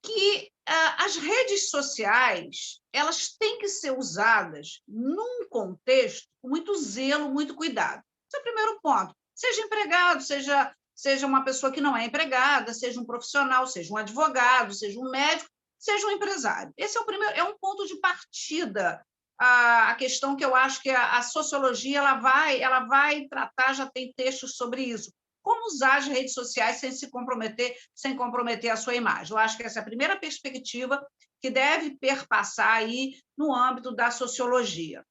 que as redes sociais elas têm que ser usadas num contexto com muito zelo, muito cuidado. Esse é o primeiro ponto. Seja empregado, seja uma pessoa que não é empregada, seja um profissional, seja um advogado, seja um médico, seja um empresário. Esse é o primeiro, é um ponto de partida. A questão que eu acho que a sociologia ela vai tratar, já tem textos sobre isso. Como usar as redes sociais sem comprometer a sua imagem. Eu acho que essa é a primeira perspectiva que deve perpassar aí no âmbito da sociologia.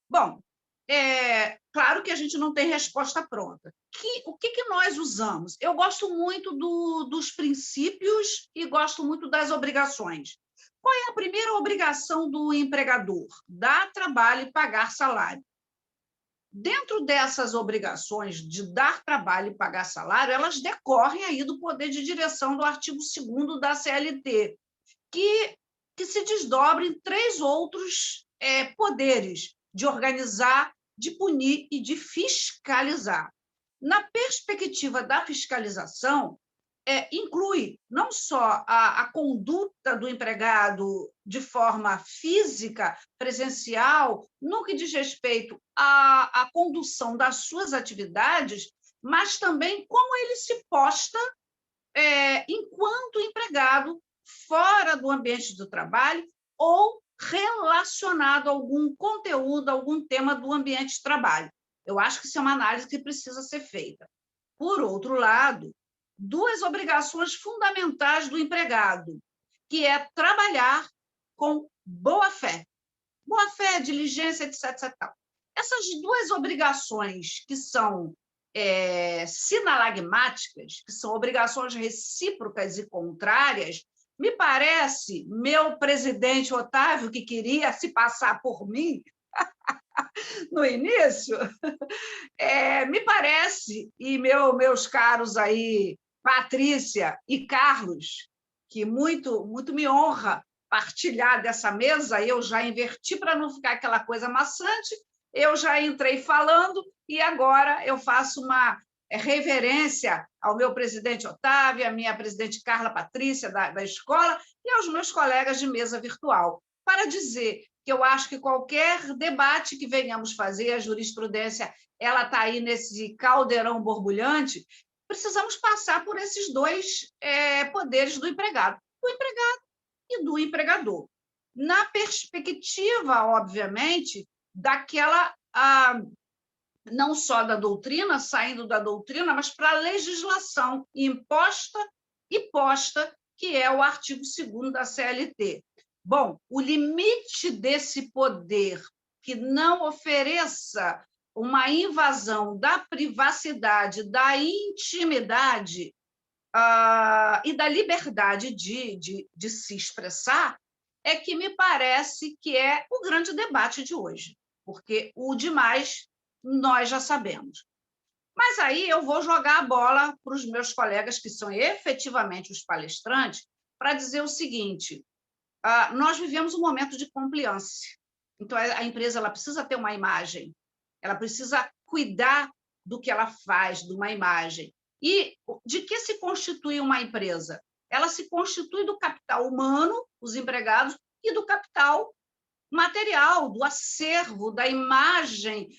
Bom, claro que a gente não tem resposta pronta. O que nós usamos? Eu gosto muito dos princípios e gosto muito das obrigações. Qual é a primeira obrigação do empregador? Dar trabalho e pagar salário. Dentro dessas obrigações de dar trabalho e pagar salário, elas decorrem aí do poder de direção do artigo 2º da CLT, que se desdobra em 3 outros poderes, de organizar, de punir e de fiscalizar. Na perspectiva da fiscalização, inclui não só a conduta do empregado de forma física, presencial, no que diz respeito à condução das suas atividades, mas também como ele se posta enquanto empregado fora do ambiente do trabalho ou relacionado a algum conteúdo, algum tema do ambiente de trabalho. Eu acho que isso é uma análise que precisa ser feita. por outro lado, duas obrigações fundamentais do empregado, que é trabalhar com boa-fé. Boa-fé, diligência, etc, etc. Essas duas obrigações que são sinalagmáticas, que são obrigações recíprocas e contrárias, me parece, meu presidente Otávio, que queria se passar por mim no início, me parece, e meus caros aí, Patrícia e Carlos, que muito me honra partilhar dessa mesa, eu já inverti para não ficar aquela coisa maçante, eu já entrei falando e agora eu faço uma reverência ao meu presidente Otávio, à minha presidente Carla Patrícia, da escola, e aos meus colegas de mesa virtual, para dizer que eu acho que qualquer debate que venhamos fazer, a jurisprudência ela está aí nesse caldeirão borbulhante, precisamos passar por esses dois poderes do empregado e do empregador. Na perspectiva, obviamente, daquela, não só da doutrina, saindo da doutrina, mas para a legislação imposta e posta, que é o artigo 2º da CLT. Bom, o limite desse poder que não ofereça uma invasão da privacidade, da intimidade e da liberdade de se expressar, é que me parece que é o grande debate de hoje, porque o demais nós já sabemos. Mas aí eu vou jogar a bola para os meus colegas, que são efetivamente os palestrantes, para dizer o seguinte: nós vivemos um momento de compliance. Então, a empresa ela precisa ter uma imagem, ela precisa cuidar do que ela faz, de uma imagem. E de que se constitui uma empresa? Ela se constitui do capital humano, os empregados, e do capital material, do acervo, da imagem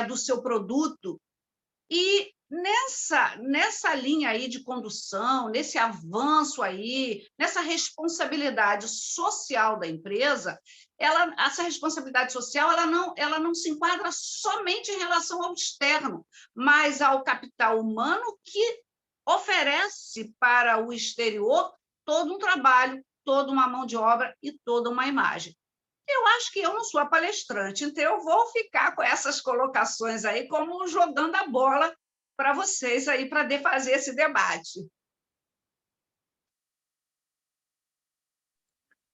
do seu produto. E nessa linha aí de condução, nesse avanço aí, nessa responsabilidade social da empresa, essa responsabilidade social ela não se enquadra somente em relação ao externo, mas ao capital humano que oferece para o exterior todo um trabalho, toda uma mão de obra e toda uma imagem. Eu acho que eu não sou a palestrante, então eu vou ficar com essas colocações aí como jogando a bola para vocês aí, para fazer esse debate.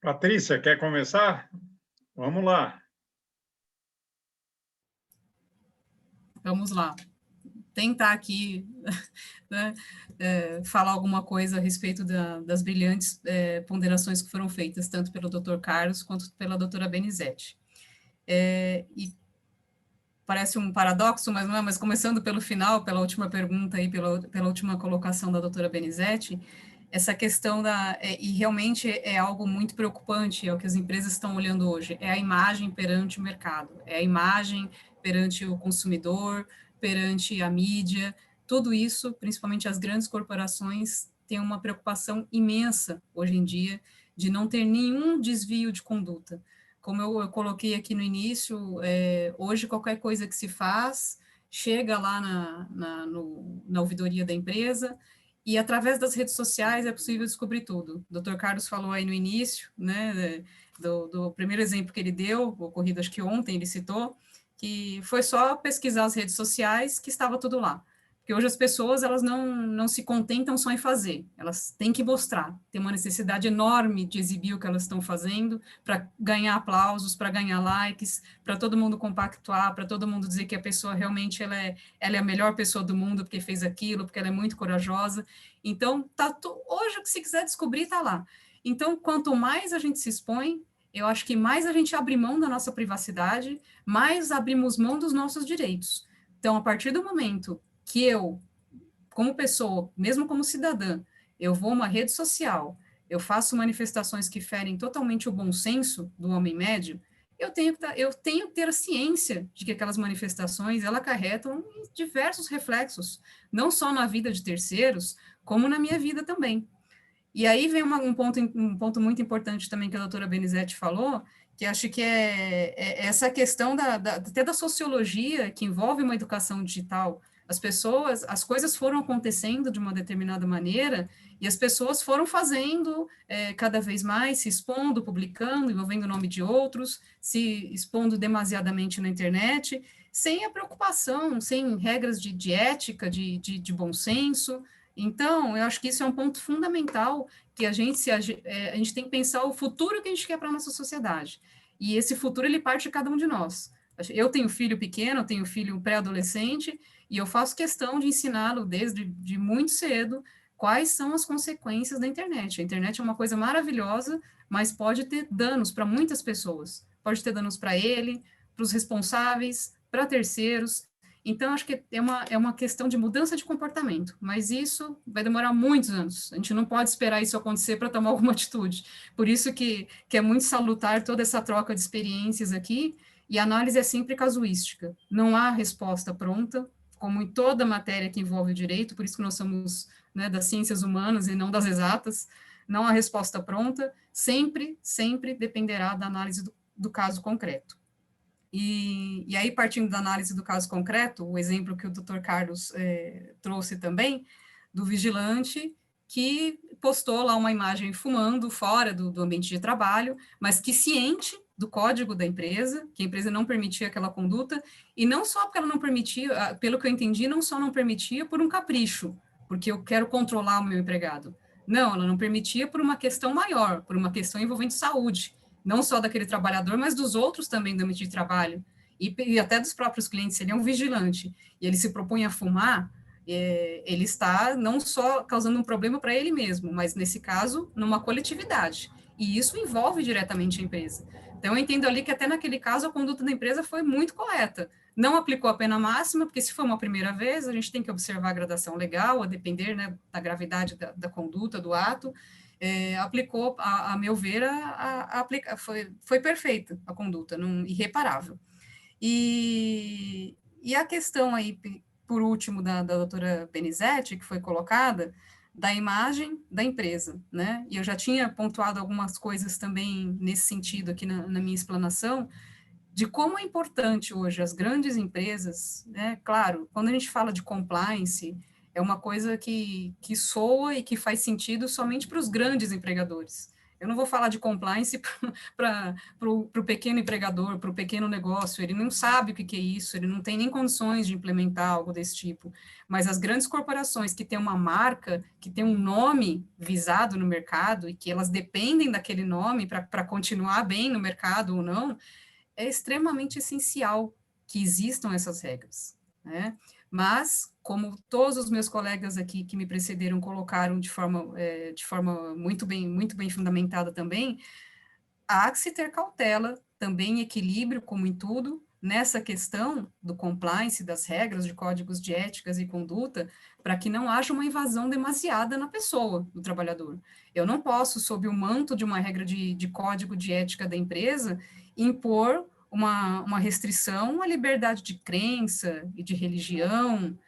Patrícia, quer começar? Vamos lá. Vamos lá. Tentar aqui, né, falar alguma coisa a respeito das brilhantes ponderações que foram feitas, tanto pelo Dr. Carlos quanto pela doutora Benizete. E parece um paradoxo, mas não é, mas começando pelo final, pela última pergunta e pela última colocação da doutora Benizete, essa questão e realmente é algo muito preocupante, é o que as empresas estão olhando hoje, é a imagem perante o mercado, é a imagem perante o consumidor, perante a mídia, tudo isso, principalmente as grandes corporações, têm uma preocupação imensa hoje em dia de não ter nenhum desvio de conduta. Como eu coloquei aqui no início, hoje qualquer coisa que se faz, chega lá na ouvidoria da empresa, e através das redes sociais é possível descobrir tudo. O Dr. Carlos falou aí no início, né, do primeiro exemplo que ele deu, ocorrido acho que ontem, ele citou, que foi só pesquisar as redes sociais que estava tudo lá. Porque hoje as pessoas, elas não se contentam só em fazer, elas têm que mostrar, tem uma necessidade enorme de exibir o que elas estão fazendo, para ganhar aplausos, para ganhar likes, para todo mundo compactuar, para todo mundo dizer que a pessoa realmente ela é a melhor pessoa do mundo, porque fez aquilo, porque ela é muito corajosa. Então, hoje, se quiser descobrir, está lá. Então, quanto mais a gente se expõe, eu acho que mais a gente abre mão da nossa privacidade, mais abrimos mão dos nossos direitos. Então, a partir do momento que eu, como pessoa, mesmo como cidadã, eu vou a uma rede social, eu faço manifestações que ferem totalmente o bom senso do homem médio, eu tenho que ter a ciência de que aquelas manifestações, elas acarretam diversos reflexos, não só na vida de terceiros, como na minha vida também. E aí vem um ponto muito importante também que a doutora Benizete falou, que acho que é essa questão até da sociologia, que envolve uma educação digital, As coisas foram acontecendo de uma determinada maneira e as pessoas foram fazendo cada vez mais, se expondo, publicando, envolvendo o nome de outros, se expondo demasiadamente na internet, sem a preocupação, sem regras de ética, de bom senso. Então, eu acho que isso é um ponto fundamental que a gente tem que pensar o futuro que a gente quer para a nossa sociedade. E esse futuro, ele parte de cada um de nós. Eu tenho filho pequeno, eu tenho filho pré-adolescente, e eu faço questão de ensiná-lo desde muito cedo quais são as consequências da internet. A internet é uma coisa maravilhosa, mas pode ter danos para muitas pessoas. Pode ter danos para ele, para os responsáveis, para terceiros. Então, acho que é uma questão de mudança de comportamento, mas isso vai demorar muitos anos. A gente não pode esperar isso acontecer para tomar alguma atitude. Por isso que é muito salutar toda essa troca de experiências aqui, e a análise é sempre casuística. Não há resposta pronta, como em toda matéria que envolve o direito, por isso que nós somos, né, das ciências humanas e não das exatas. Não há resposta pronta, sempre dependerá da análise do caso concreto. E aí, partindo da análise do caso concreto, o exemplo que o Dr. Carlos trouxe também, do vigilante que postou lá uma imagem fumando fora do ambiente de trabalho, mas que ciente do código da empresa, que a empresa não permitia aquela conduta, e não só porque ela não permitia, pelo que eu entendi, não só não permitia por um capricho, porque eu quero controlar o meu empregado. Não, ela não permitia por uma questão maior, por uma questão envolvendo saúde, não só daquele trabalhador, mas dos outros também do ambiente de trabalho, e até dos próprios clientes. Ele é um vigilante, e ele se propõe a fumar, ele está não só causando um problema para ele mesmo, mas, nesse caso, numa coletividade, e isso envolve diretamente a empresa. Então, eu entendo ali que até naquele caso a conduta da empresa foi muito correta. Não aplicou a pena máxima, porque se for uma primeira vez, a gente tem que observar a gradação legal, a depender, né, da gravidade da conduta, do ato. Aplicou, a meu ver, foi perfeita a conduta, irreparável. E a questão aí, por último, da doutora Benizete, que foi colocada, da imagem da empresa, né? E eu já tinha pontuado algumas coisas também nesse sentido aqui na minha explanação, de como é importante hoje as grandes empresas, né? Claro, quando a gente fala de compliance, é uma coisa que soa e que faz sentido somente para os grandes empregadores. Eu não vou falar de compliance para o pequeno empregador, para o pequeno negócio, ele não sabe o que é isso, ele não tem nem condições de implementar algo desse tipo. Mas as grandes corporações que têm uma marca, que tem um nome visado no mercado e que elas dependem daquele nome para continuar bem no mercado ou não, é extremamente essencial que existam essas regras, né? Mas, como todos os meus colegas aqui que me precederam colocaram de forma muito bem fundamentada também, há que se ter cautela, também equilíbrio, como em tudo, nessa questão do compliance, das regras, de códigos de éticas e conduta, para que não haja uma invasão demasiada na pessoa do trabalhador. Eu não posso, sob o manto de uma regra de código de ética da empresa, impor uma restrição à liberdade de crença e de religião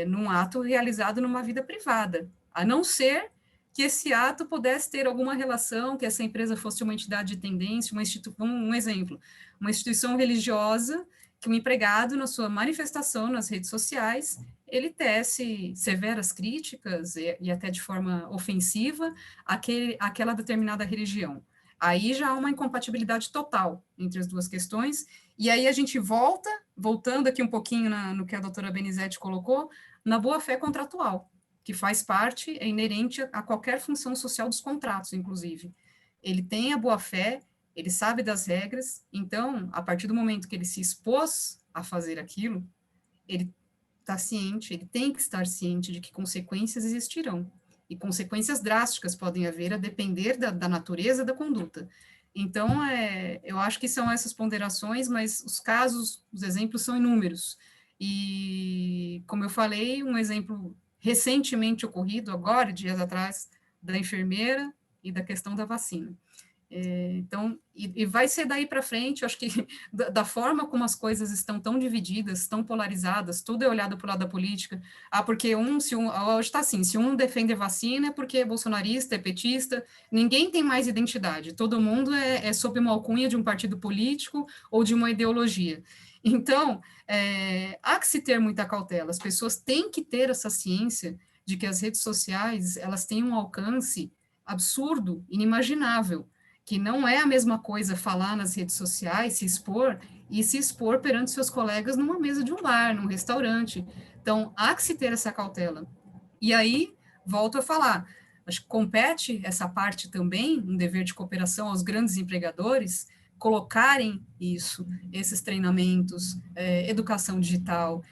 num ato realizado numa vida privada, a não ser que esse ato pudesse ter alguma relação, que essa empresa fosse uma entidade de tendência, um exemplo, uma instituição religiosa, que um empregado, na sua manifestação nas redes sociais, ele tece severas críticas e até de forma ofensiva àquela determinada religião. Aí já há uma incompatibilidade total entre as duas questões, e aí a gente voltando aqui um pouquinho no que a doutora Benizete colocou, na boa-fé contratual, que faz parte, é inerente a qualquer função social dos contratos, inclusive. Ele tem a boa-fé, ele sabe das regras, então, a partir do momento que ele se expôs a fazer aquilo, ele está ciente, ele tem que estar ciente de que consequências existirão, e consequências drásticas podem haver a depender da natureza da conduta. Então, eu acho que são essas ponderações, mas os exemplos são inúmeros. E, como eu falei, um exemplo recentemente ocorrido, agora, dias atrás, da enfermeira e da questão da vacina. Então, e vai ser daí para frente, eu acho que da forma como as coisas estão tão divididas, tão polarizadas, tudo é olhado para o lado da política, porque hoje está assim, se um defende vacina é porque é bolsonarista, é petista, ninguém tem mais identidade, todo mundo é sob uma alcunha de um partido político ou de uma ideologia. Então, há que se ter muita cautela, as pessoas têm que ter essa ciência de que as redes sociais, elas têm um alcance absurdo, inimaginável, que não é a mesma coisa falar nas redes sociais, se expor perante seus colegas numa mesa de um bar, num restaurante. Então, há que se ter essa cautela. E aí, volto a falar, acho que compete essa parte também, um dever de cooperação aos grandes empregadores, colocarem esses treinamentos, educação digital.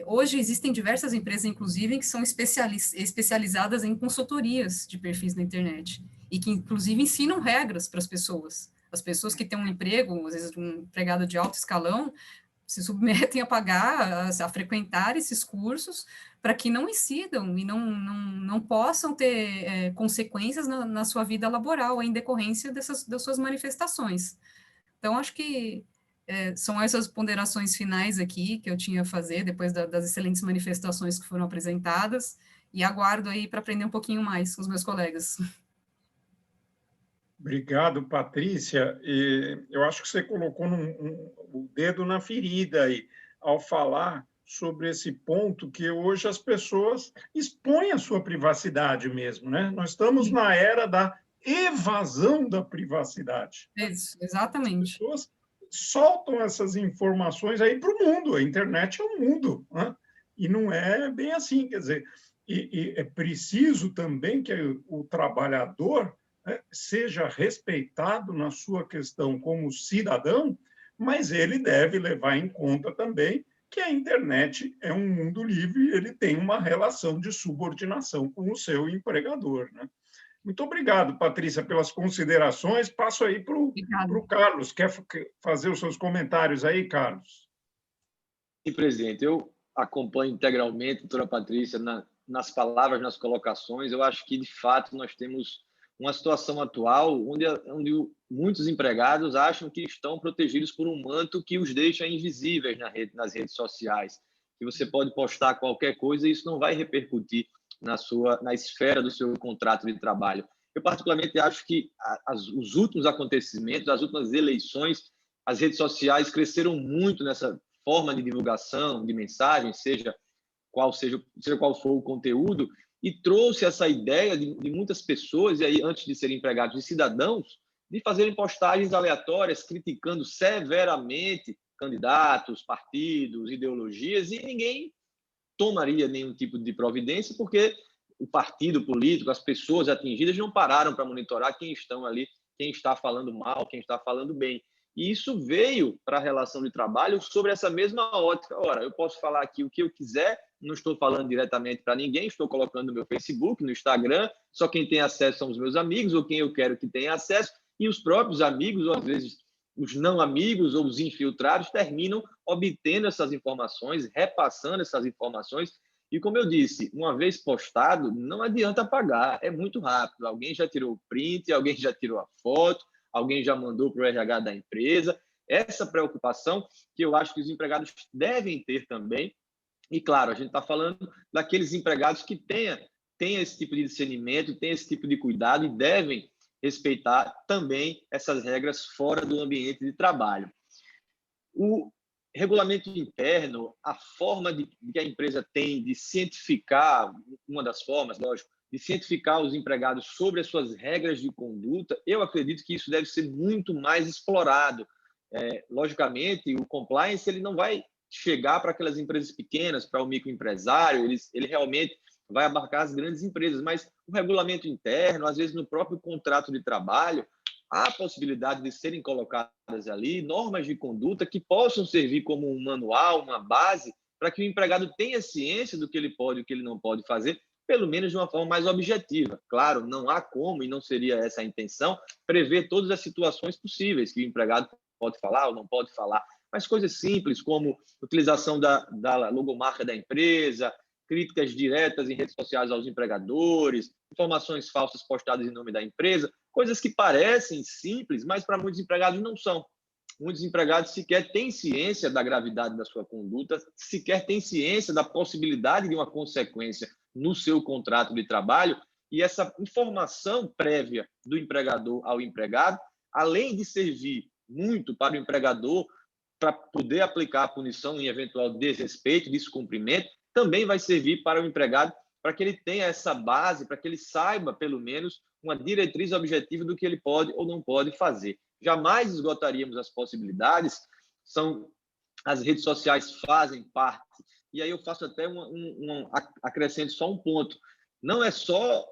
Hoje existem diversas empresas, inclusive, que são especializadas em consultorias de perfis na internet e que, inclusive, ensinam regras para as pessoas. As pessoas que têm um emprego, às vezes um empregado de alto escalão, se submetem a pagar, a frequentar esses cursos para que não incidam e não possam ter consequências na sua vida laboral em decorrência das suas manifestações. Então, acho que são essas ponderações finais aqui que eu tinha a fazer depois das excelentes manifestações que foram apresentadas e aguardo aí para aprender um pouquinho mais com os meus colegas. Obrigado, Patrícia. Eu acho que você colocou o dedo na ferida aí, ao falar sobre esse ponto que hoje as pessoas expõem a sua privacidade mesmo, né? Nós estamos na era da evasão da privacidade. Isso, exatamente. As pessoas soltam essas informações aí para o mundo, a internet é o mundo, né? E não é bem assim, quer dizer, e é preciso também que o trabalhador seja respeitado na sua questão como cidadão, mas ele deve levar em conta também que a internet é um mundo livre e ele tem uma relação de subordinação com o seu empregador, né? Muito obrigado, Patrícia, pelas considerações. Passo aí para o Carlos. Quer fazer os seus comentários aí, Carlos? Sim, presidente. Eu acompanho integralmente a doutora Patrícia nas palavras, nas colocações. Eu acho que, de fato, nós temos uma situação atual onde muitos empregados acham que estão protegidos por um manto que os deixa invisíveis nas redes sociais. Que você pode postar qualquer coisa e isso não vai repercutir na esfera do seu contrato de trabalho. Eu, particularmente, acho que os últimos acontecimentos, as últimas eleições, as redes sociais cresceram muito nessa forma de divulgação de mensagens, seja qual for o conteúdo, e trouxe essa ideia de muitas pessoas, e aí, antes de serem empregados, de cidadãos, de fazerem postagens aleatórias, criticando severamente candidatos, partidos, ideologias, e ninguém tomaria nenhum tipo de providência, porque o partido político, as pessoas atingidas não pararam para monitorar quem estão ali, quem está falando mal, quem está falando bem. E isso veio para a relação de trabalho sobre essa mesma ótica. Ora, eu posso falar aqui o que eu quiser, não estou falando diretamente para ninguém, estou colocando no meu Facebook, no Instagram, só quem tem acesso são os meus amigos ou quem eu quero que tenha acesso, e os próprios amigos, ou às vezes os não amigos ou os infiltrados, terminam obtendo essas informações, repassando essas informações. E, como eu disse, uma vez postado, não adianta apagar, é muito rápido. Alguém já tirou o print, alguém já tirou a foto, alguém já mandou para o RH da empresa. Essa preocupação que eu acho que os empregados devem ter também. E, claro, a gente está falando daqueles empregados que tenham esse tipo de discernimento, tenham esse tipo de cuidado e devem respeitar também essas regras fora do ambiente de trabalho. O regulamento interno, a forma que a empresa tem de cientificar, uma das formas, lógico, de cientificar os empregados sobre as suas regras de conduta, eu acredito que isso deve ser muito mais explorado. Logicamente, o compliance ele não vai chegar para aquelas empresas pequenas, para o microempresário, ele realmente vai abarcar as grandes empresas, mas o regulamento interno, às vezes no próprio contrato de trabalho, há a possibilidade de serem colocadas ali normas de conduta que possam servir como um manual, uma base, para que o empregado tenha ciência do que ele pode e o que ele não pode fazer, pelo menos de uma forma mais objetiva. Claro, não há como, e não seria essa a intenção, prever todas as situações possíveis que o empregado pode falar ou não pode falar, mas coisas simples como utilização da logomarca da empresa, críticas diretas em redes sociais aos empregadores, informações falsas postadas em nome da empresa, Coisas que parecem simples, mas para muitos empregados não são. Muitos empregados sequer têm ciência da gravidade da sua conduta, sequer têm ciência da possibilidade de uma consequência no seu contrato de trabalho, e essa informação prévia do empregador ao empregado, além de servir muito para o empregador para poder aplicar a punição em eventual desrespeito, descumprimento, também vai servir para o empregado para que ele tenha essa base, para que ele saiba, pelo menos, uma diretriz objetiva do que ele pode ou não pode fazer. Jamais esgotaríamos as possibilidades, as redes sociais fazem parte, e aí eu faço até acrescento só um ponto, não é só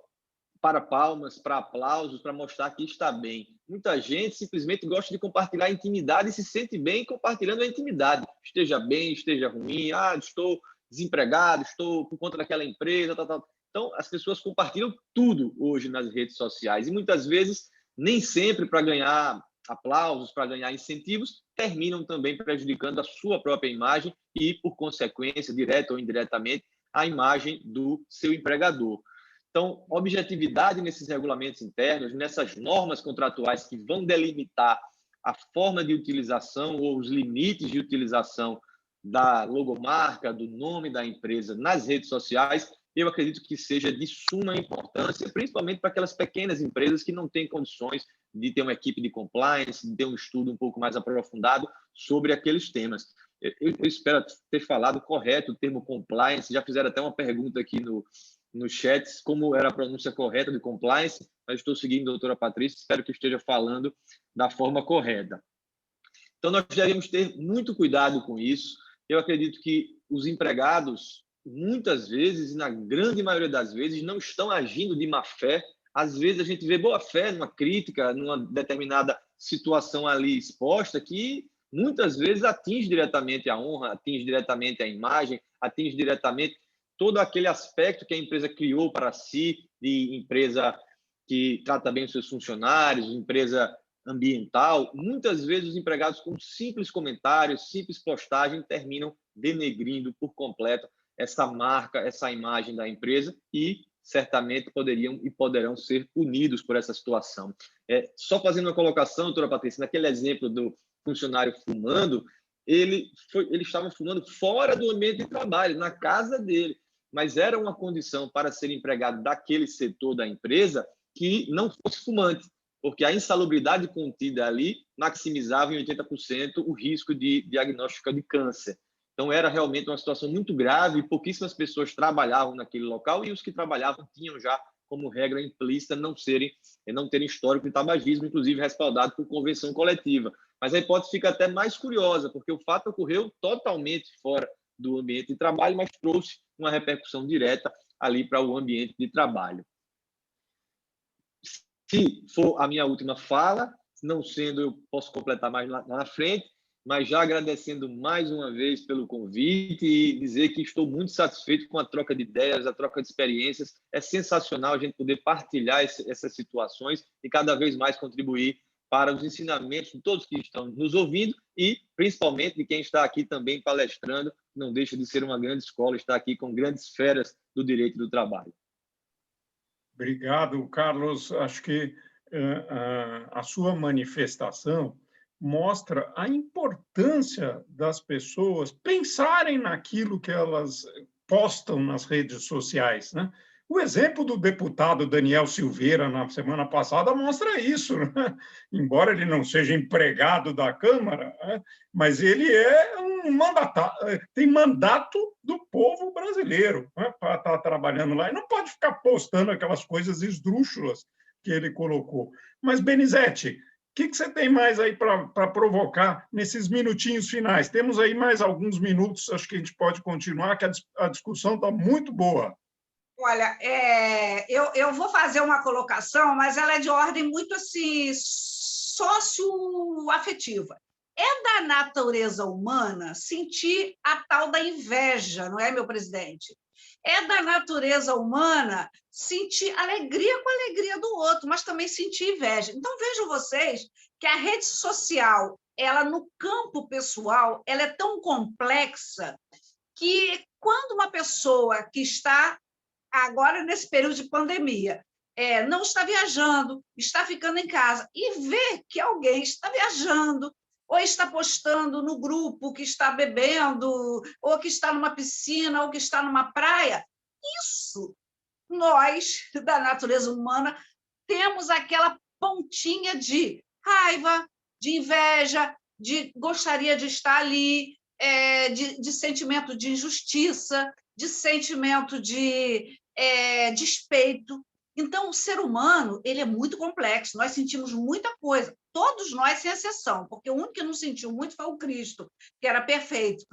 para palmas, para aplausos, para mostrar que está bem. Muita gente simplesmente gosta de compartilhar a intimidade e se sente bem compartilhando a intimidade. Esteja bem, esteja ruim, estou desempregado, estou por conta daquela empresa, tal. Então, as pessoas compartilham tudo hoje nas redes sociais e muitas vezes, nem sempre para ganhar aplausos, para ganhar incentivos, terminam também prejudicando a sua própria imagem e, por consequência, direta ou indiretamente, a imagem do seu empregador. Então, objetividade nesses regulamentos internos, nessas normas contratuais que vão delimitar a forma de utilização ou os limites de utilização da logomarca, do nome da empresa nas redes sociais, eu acredito que seja de suma importância, principalmente para aquelas pequenas empresas que não têm condições de ter uma equipe de compliance, de ter um estudo um pouco mais aprofundado sobre aqueles temas. Eu espero ter falado correto o termo compliance, já fizeram até uma pergunta aqui no chat como era a pronúncia correta de compliance, mas estou seguindo a doutora Patrícia, espero que esteja falando da forma correta. Então, nós devemos ter muito cuidado com isso. Eu acredito que os empregados, muitas vezes, e na grande maioria das vezes, não estão agindo de má fé. Às vezes, a gente vê boa fé numa crítica, numa determinada situação ali exposta, que muitas vezes atinge diretamente a honra, atinge diretamente a imagem, atinge diretamente todo aquele aspecto que a empresa criou para si, de empresa que trata bem os seus funcionários, empresa ambiental. Muitas vezes os empregados, com simples comentários, simples postagem, terminam denegrindo por completo essa marca, essa imagem da empresa e certamente poderiam e poderão ser punidos por essa situação. Só fazendo uma colocação, doutora Patrícia, naquele exemplo do funcionário fumando, ele estava fumando fora do ambiente de trabalho, na casa dele, mas era uma condição para ser empregado daquele setor da empresa que não fosse fumante, porque a insalubridade contida ali maximizava em 80% o risco de diagnóstico de câncer. Então, era realmente uma situação muito grave e pouquíssimas pessoas trabalhavam naquele local e os que trabalhavam tinham já como regra implícita não terem histórico de tabagismo, inclusive respaldado por convenção coletiva. Mas a hipótese fica até mais curiosa, porque o fato ocorreu totalmente fora do ambiente de trabalho, mas trouxe uma repercussão direta ali para o ambiente de trabalho. Se for a minha última fala, não sendo, eu posso completar mais lá na frente, mas já agradecendo mais uma vez pelo convite e dizer que estou muito satisfeito com a troca de ideias, a troca de experiências. É sensacional a gente poder partilhar essas situações e cada vez mais contribuir para os ensinamentos de todos que estão nos ouvindo e, principalmente, de quem está aqui também palestrando. Não deixa de ser uma grande escola, está aqui com grandes feras do direito do trabalho. Obrigado, Carlos. Acho que a sua manifestação mostra a importância das pessoas pensarem naquilo que elas postam nas redes sociais, né? O exemplo do deputado Daniel Silveira, na semana passada, mostra isso, né? Embora ele não seja empregado da Câmara, né? Mas ele é um mandatário, tem mandato do povo brasileiro, né? Para estar trabalhando lá. E não pode ficar postando aquelas coisas esdrúxulas que ele colocou. Mas, Benizete, o que você tem mais aí para provocar nesses minutinhos finais? Temos aí mais alguns minutos, acho que a gente pode continuar, que a discussão está muito boa. Olha, eu vou fazer uma colocação, mas ela é de ordem muito assim, socioafetiva. É da natureza humana sentir a tal da inveja, não é, meu presidente? É da natureza humana sentir alegria com a alegria do outro, mas também sentir inveja. Então, vejam vocês que a rede social, ela no campo pessoal, ela é tão complexa que quando uma pessoa que está agora nesse período de pandemia não está viajando, está ficando em casa, e vê que alguém está viajando, ou está postando no grupo que está bebendo, ou que está numa piscina, ou que está numa praia, isso, nós, da natureza humana, temos aquela pontinha de raiva, de inveja, de gostaria de estar ali, de sentimento de injustiça, de sentimento de despeito. Então, o ser humano ele é muito complexo, nós sentimos muita coisa, todos nós, sem exceção, porque o único que não sentiu muito foi o Cristo, que era perfeito.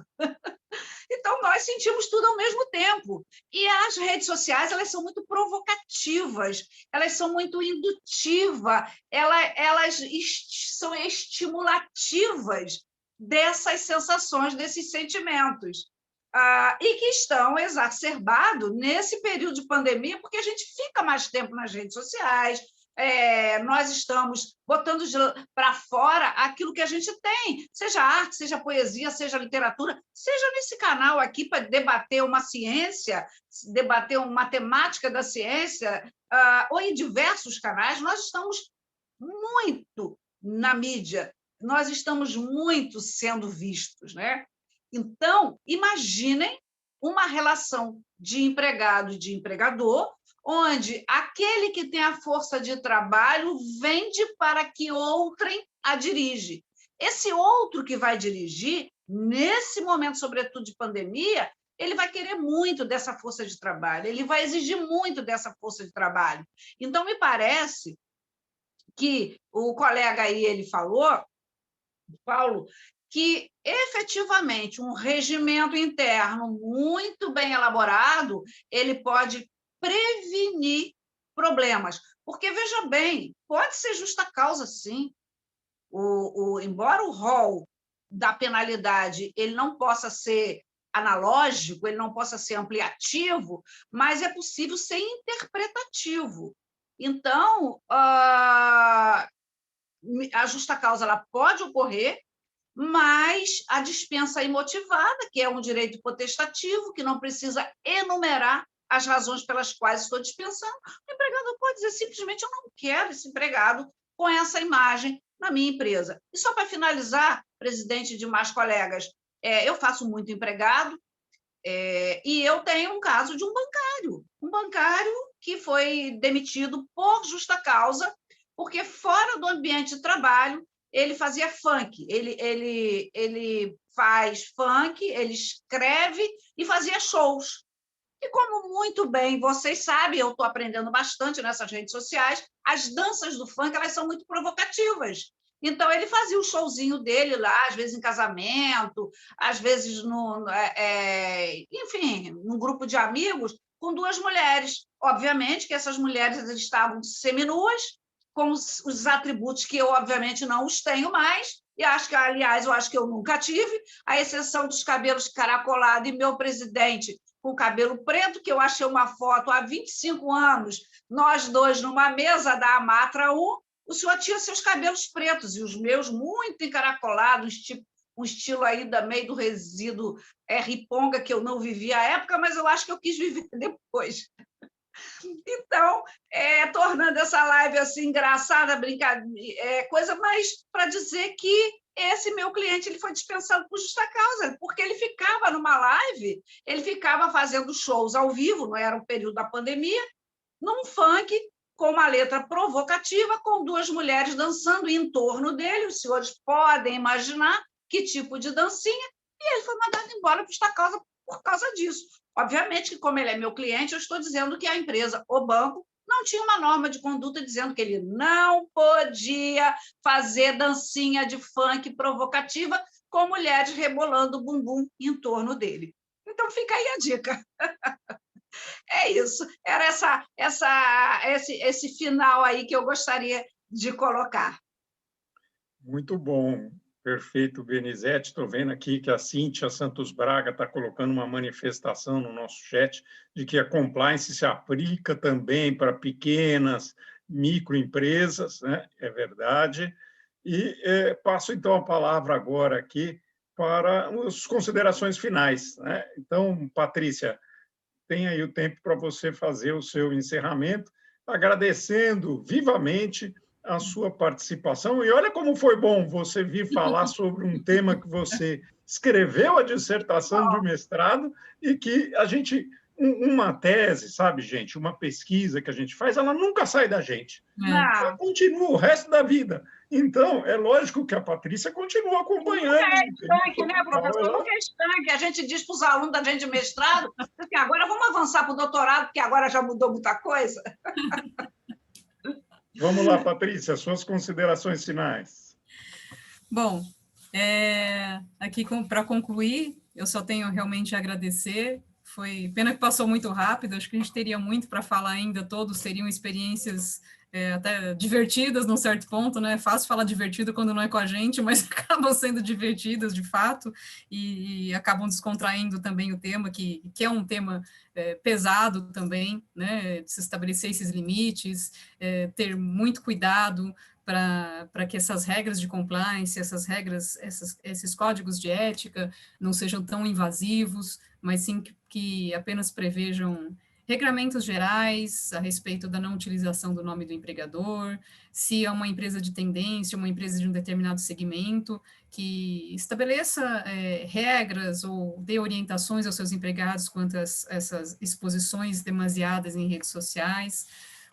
Então, nós sentimos tudo ao mesmo tempo. E as redes sociais elas são muito provocativas, elas são muito indutivas, elas são estimulativas dessas sensações, desses sentimentos. E que estão exacerbados nesse período de pandemia, porque a gente fica mais tempo nas redes sociais, nós estamos botando para fora aquilo que a gente tem, seja arte, seja poesia, seja literatura, seja nesse canal aqui para debater uma ciência, debater uma temática da ciência, ou em diversos canais, nós estamos muito na mídia, nós estamos muito sendo vistos, né? Então, imaginem uma relação de empregado e de empregador, onde aquele que tem a força de trabalho vende para que outrem a dirige. Esse outro que vai dirigir, nesse momento, sobretudo de pandemia, ele vai querer muito dessa força de trabalho, ele vai exigir muito dessa força de trabalho. Então, me parece que o colega aí, ele falou, Paulo, que, efetivamente, um regimento interno muito bem elaborado, ele pode prevenir problemas. Porque, veja bem, pode ser justa causa, sim. Embora o rol da penalidade ele não possa ser analógico, ele não possa ser ampliativo, mas é possível ser interpretativo. Então, a justa causa ela pode ocorrer, mas a dispensa imotivada, que é um direito potestativo, que não precisa enumerar as razões pelas quais estou dispensando, o empregador pode dizer simplesmente: eu não quero esse empregado com essa imagem na minha empresa. E só para finalizar, presidente e demais colegas, eu faço muito empregado, e eu tenho um caso de um bancário que foi demitido por justa causa, porque fora do ambiente de trabalho ele fazia funk, ele faz funk, ele escreve e fazia shows. E como muito bem vocês sabem, eu estou aprendendo bastante nessas redes sociais, as danças do funk elas são muito provocativas. Então, ele fazia o showzinho dele lá, às vezes em casamento, às vezes, enfim, num grupo de amigos, com duas mulheres. Obviamente que essas mulheres estavam seminuas, com os atributos que eu, obviamente, não os tenho mais, e acho que, aliás, eu acho que eu nunca tive, à exceção dos cabelos caracolados e meu presidente com cabelo preto, que eu achei uma foto há 25 anos, nós dois numa mesa da Amatra 1, o senhor tinha seus cabelos pretos, e os meus muito encaracolados, um estilo aí meio do resíduo riponga, que eu não vivi à época, mas eu acho que eu quis viver depois. Então, tornando essa live assim engraçada, brincadeira, coisa, mas para dizer que esse meu cliente ele foi dispensado por justa causa, porque ele ficava numa live, ele ficava fazendo shows ao vivo, não era o período da pandemia, num funk com uma letra provocativa, com duas mulheres dançando em torno dele, os senhores podem imaginar que tipo de dancinha, e ele foi mandado embora por justa causa por causa disso. Obviamente que, como ele é meu cliente, eu estou dizendo que a empresa, o banco, não tinha uma norma de conduta dizendo que ele não podia fazer dancinha de funk provocativa com mulheres rebolando o bumbum em torno dele. Então, fica aí a dica. É isso. Era esse final aí que eu gostaria de colocar. Muito bom. Perfeito, Benizete. Estou vendo aqui que a Cíntia Santos Braga está colocando uma manifestação no nosso chat de que a compliance se aplica também para pequenas, microempresas, né? É verdade. E passo, então, a palavra agora aqui para as considerações finais, né? Então, Patrícia, tem aí o tempo para você fazer o seu encerramento, agradecendo vivamente a sua participação. E olha como foi bom você vir falar sobre um tema que você escreveu a dissertação de mestrado e que a gente... Uma tese, sabe, gente, uma pesquisa que a gente faz, ela nunca sai da gente. Ela continua o resto da vida. Então, é lógico que a Patrícia continua acompanhando. Nunca é estanque, né, professor? Nunca é estanque. A gente diz para os alunos da gente de mestrado que agora vamos avançar para o doutorado, porque agora já mudou muita coisa. Vamos lá, Patrícia, suas considerações finais. Bom, aqui para concluir, eu só tenho realmente a agradecer. Foi pena que passou muito rápido, acho que a gente teria muito para falar ainda, todos seriam experiências até divertidas num certo ponto, né? É fácil falar divertido quando não é com a gente, mas acabam sendo divertidas de fato e acabam descontraindo também o tema, que é um tema pesado também, né? De se estabelecer esses limites, ter muito cuidado para que essas regras de compliance, essas regras, esses códigos de ética não sejam tão invasivos, mas sim que apenas prevejam regramentos gerais a respeito da não utilização do nome do empregador, se é uma empresa de tendência, uma empresa de um determinado segmento, que estabeleça regras ou dê orientações aos seus empregados quanto a essas exposições demasiadas em redes sociais,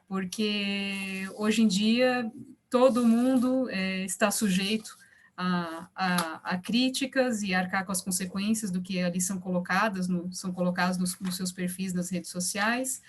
porque hoje em dia todo mundo está sujeito a críticas e arcar com as consequências do que ali são colocados nos seus perfis nas redes sociais.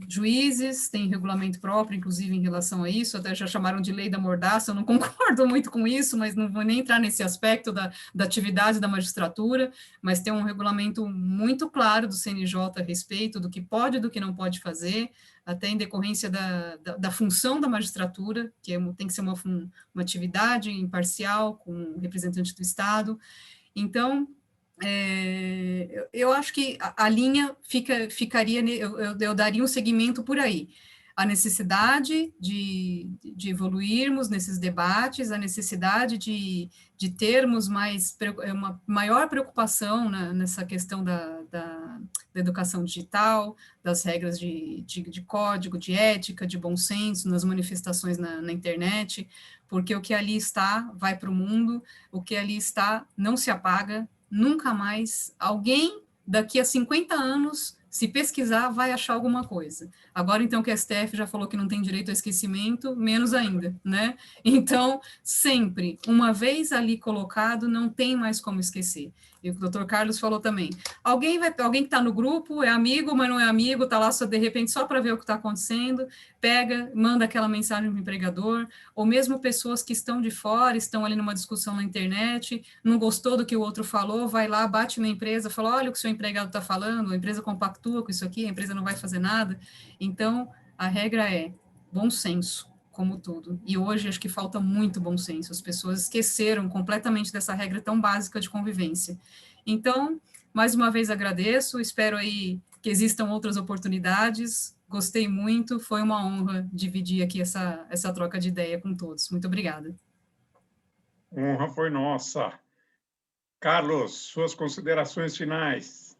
Juízes têm regulamento próprio, inclusive em relação a isso, até já chamaram de lei da mordaça, eu não concordo muito com isso, mas não vou nem entrar nesse aspecto da atividade da magistratura, mas tem um regulamento muito claro do CNJ a respeito do que pode e do que não pode fazer, até em decorrência da função da magistratura, que tem que ser uma atividade imparcial, com representante do Estado. Então, eu acho que a linha ficaria, eu daria um segmento por aí. A necessidade de evoluirmos nesses debates, a necessidade de termos uma maior preocupação nessa questão da educação digital, das regras de código, de ética, de bom senso, nas manifestações na internet, porque o que ali está vai para o mundo, o que ali está não se apaga, nunca mais alguém daqui a 50 anos, se pesquisar, vai achar alguma coisa. Agora, então, que a STF já falou que não tem direito ao esquecimento, menos ainda, né? Então, sempre, uma vez ali colocado, não tem mais como esquecer. E o doutor Carlos falou também, alguém que está no grupo, é amigo, mas não é amigo, está lá só, de repente só para ver o que está acontecendo, pega, manda aquela mensagem para o empregador, ou mesmo pessoas que estão de fora, estão ali numa discussão na internet, não gostou do que o outro falou, vai lá, bate na empresa, fala, olha o que o seu empregado está falando, a empresa compactua com isso aqui, a empresa não vai fazer nada. Então, a regra é bom senso, como tudo. E hoje acho que falta muito bom senso. As pessoas esqueceram completamente dessa regra tão básica de convivência. Então, mais uma vez agradeço, espero aí que existam outras oportunidades. Gostei muito, foi uma honra dividir aqui essa troca de ideia com todos. Muito obrigada. Honra foi nossa. Carlos, suas considerações finais.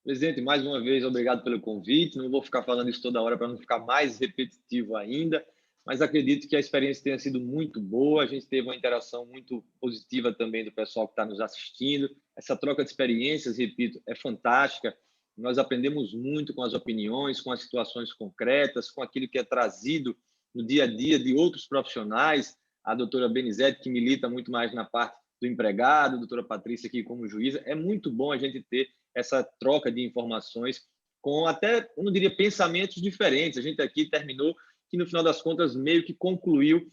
Presidente, mais uma vez, obrigado pelo convite. Não vou ficar falando isso toda hora para não ficar mais repetitivo ainda, mas acredito que a experiência tenha sido muito boa. A gente teve uma interação muito positiva também do pessoal que está nos assistindo. Essa troca de experiências, repito, é fantástica. Nós aprendemos muito com as opiniões, com as situações concretas, com aquilo que é trazido no dia a dia de outros profissionais. A doutora Benizete, que milita muito mais na parte do empregado, a doutora Patrícia aqui como juíza. É muito bom a gente ter essa troca de informações com até, eu não diria, pensamentos diferentes. A gente aqui terminou que, no final das contas, meio que concluiu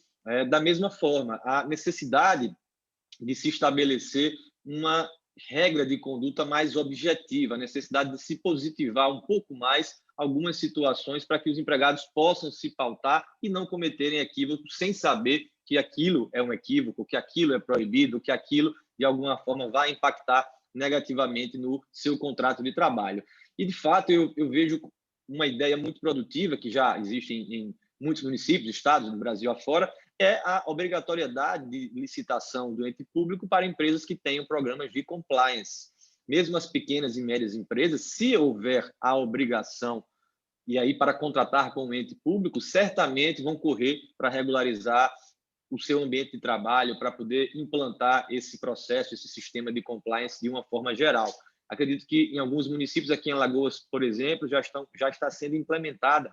da mesma forma a necessidade de se estabelecer uma regra de conduta mais objetiva, a necessidade de se positivar um pouco mais algumas situações para que os empregados possam se pautar e não cometerem equívocos sem saber que aquilo é um equívoco, que aquilo é proibido, que aquilo, de alguma forma, vai impactar negativamente no seu contrato de trabalho. E, de fato, eu vejo uma ideia muito produtiva, que já existe em muitos municípios, estados do Brasil afora, é a obrigatoriedade de licitação do ente público para empresas que tenham programas de compliance. Mesmo as pequenas e médias empresas, se houver a obrigação e aí para contratar com um ente público, certamente vão correr para regularizar o seu ambiente de trabalho, para poder implantar esse processo, esse sistema de compliance de uma forma geral. Acredito que em alguns municípios, aqui em Alagoas, por exemplo, já está sendo implementada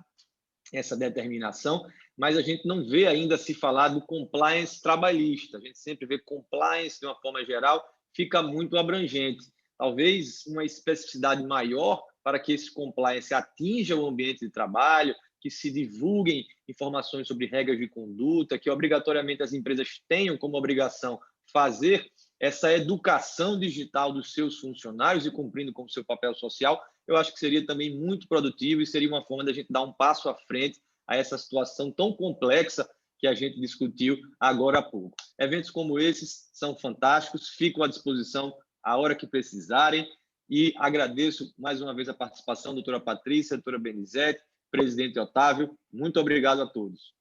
essa determinação, mas a gente não vê ainda se falar do compliance trabalhista. A gente sempre vê compliance de uma forma geral, fica muito abrangente. Talvez uma especificidade maior para que esse compliance atinja o ambiente de trabalho, que se divulguem informações sobre regras de conduta, que obrigatoriamente as empresas tenham como obrigação fazer essa educação digital dos seus funcionários e cumprindo com o seu papel social. Eu acho que seria também muito produtivo e seria uma forma da gente dar um passo à frente a essa situação tão complexa que a gente discutiu agora há pouco. Eventos como esses são fantásticos, fico à disposição a hora que precisarem e agradeço mais uma vez a participação da doutora Patrícia, doutora Benizete, presidente Otávio. Muito obrigado a todos.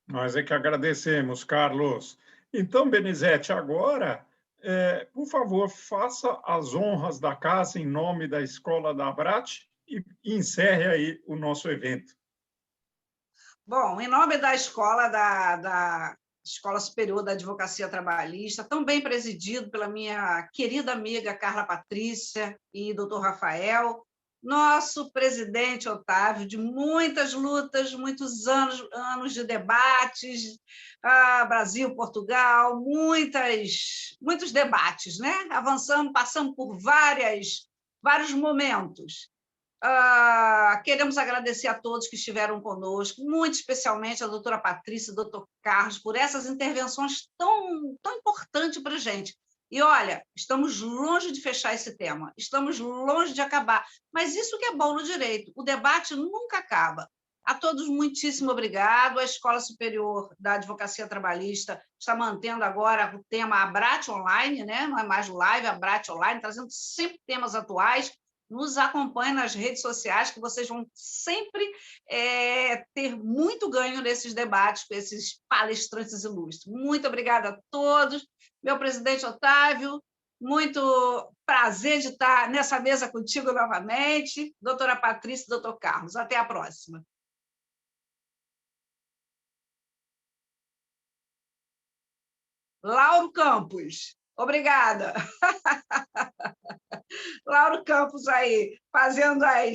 Nós é que agradecemos, Carlos. Então, Benizete, agora, por favor, faça as honras da casa em nome da Escola da Abrat e encerre aí o nosso evento. Bom, em nome da Escola da Escola Superior da Advocacia Trabalhista, também presidido pela minha querida amiga Carla Patrícia e doutor Rafael, nosso presidente Otávio, de muitas lutas, muitos anos de debates, Brasil, Portugal, muitos debates, né? Avançamos, passamos por vários momentos. Queremos agradecer a todos que estiveram conosco, muito especialmente a doutora Patrícia e o doutor Carlos, por essas intervenções tão importantes para a gente. E, olha, estamos longe de fechar esse tema, estamos longe de acabar, mas isso que é bom no direito, o debate nunca acaba. A todos, muitíssimo obrigado. A Escola Superior da Advocacia Trabalhista está mantendo agora o tema Abrat Online, né? Não é mais live, Abrat Online, trazendo sempre temas atuais. Nos acompanhe nas redes sociais, que vocês vão sempre ter muito ganho nesses debates com esses palestrantes ilustres. Muito obrigada a todos. Meu presidente Otávio, muito prazer de estar nessa mesa contigo novamente. Doutora Patrícia e doutor Carlos, até a próxima. Lauro Campos, obrigada. Lauro Campos aí, fazendo aí.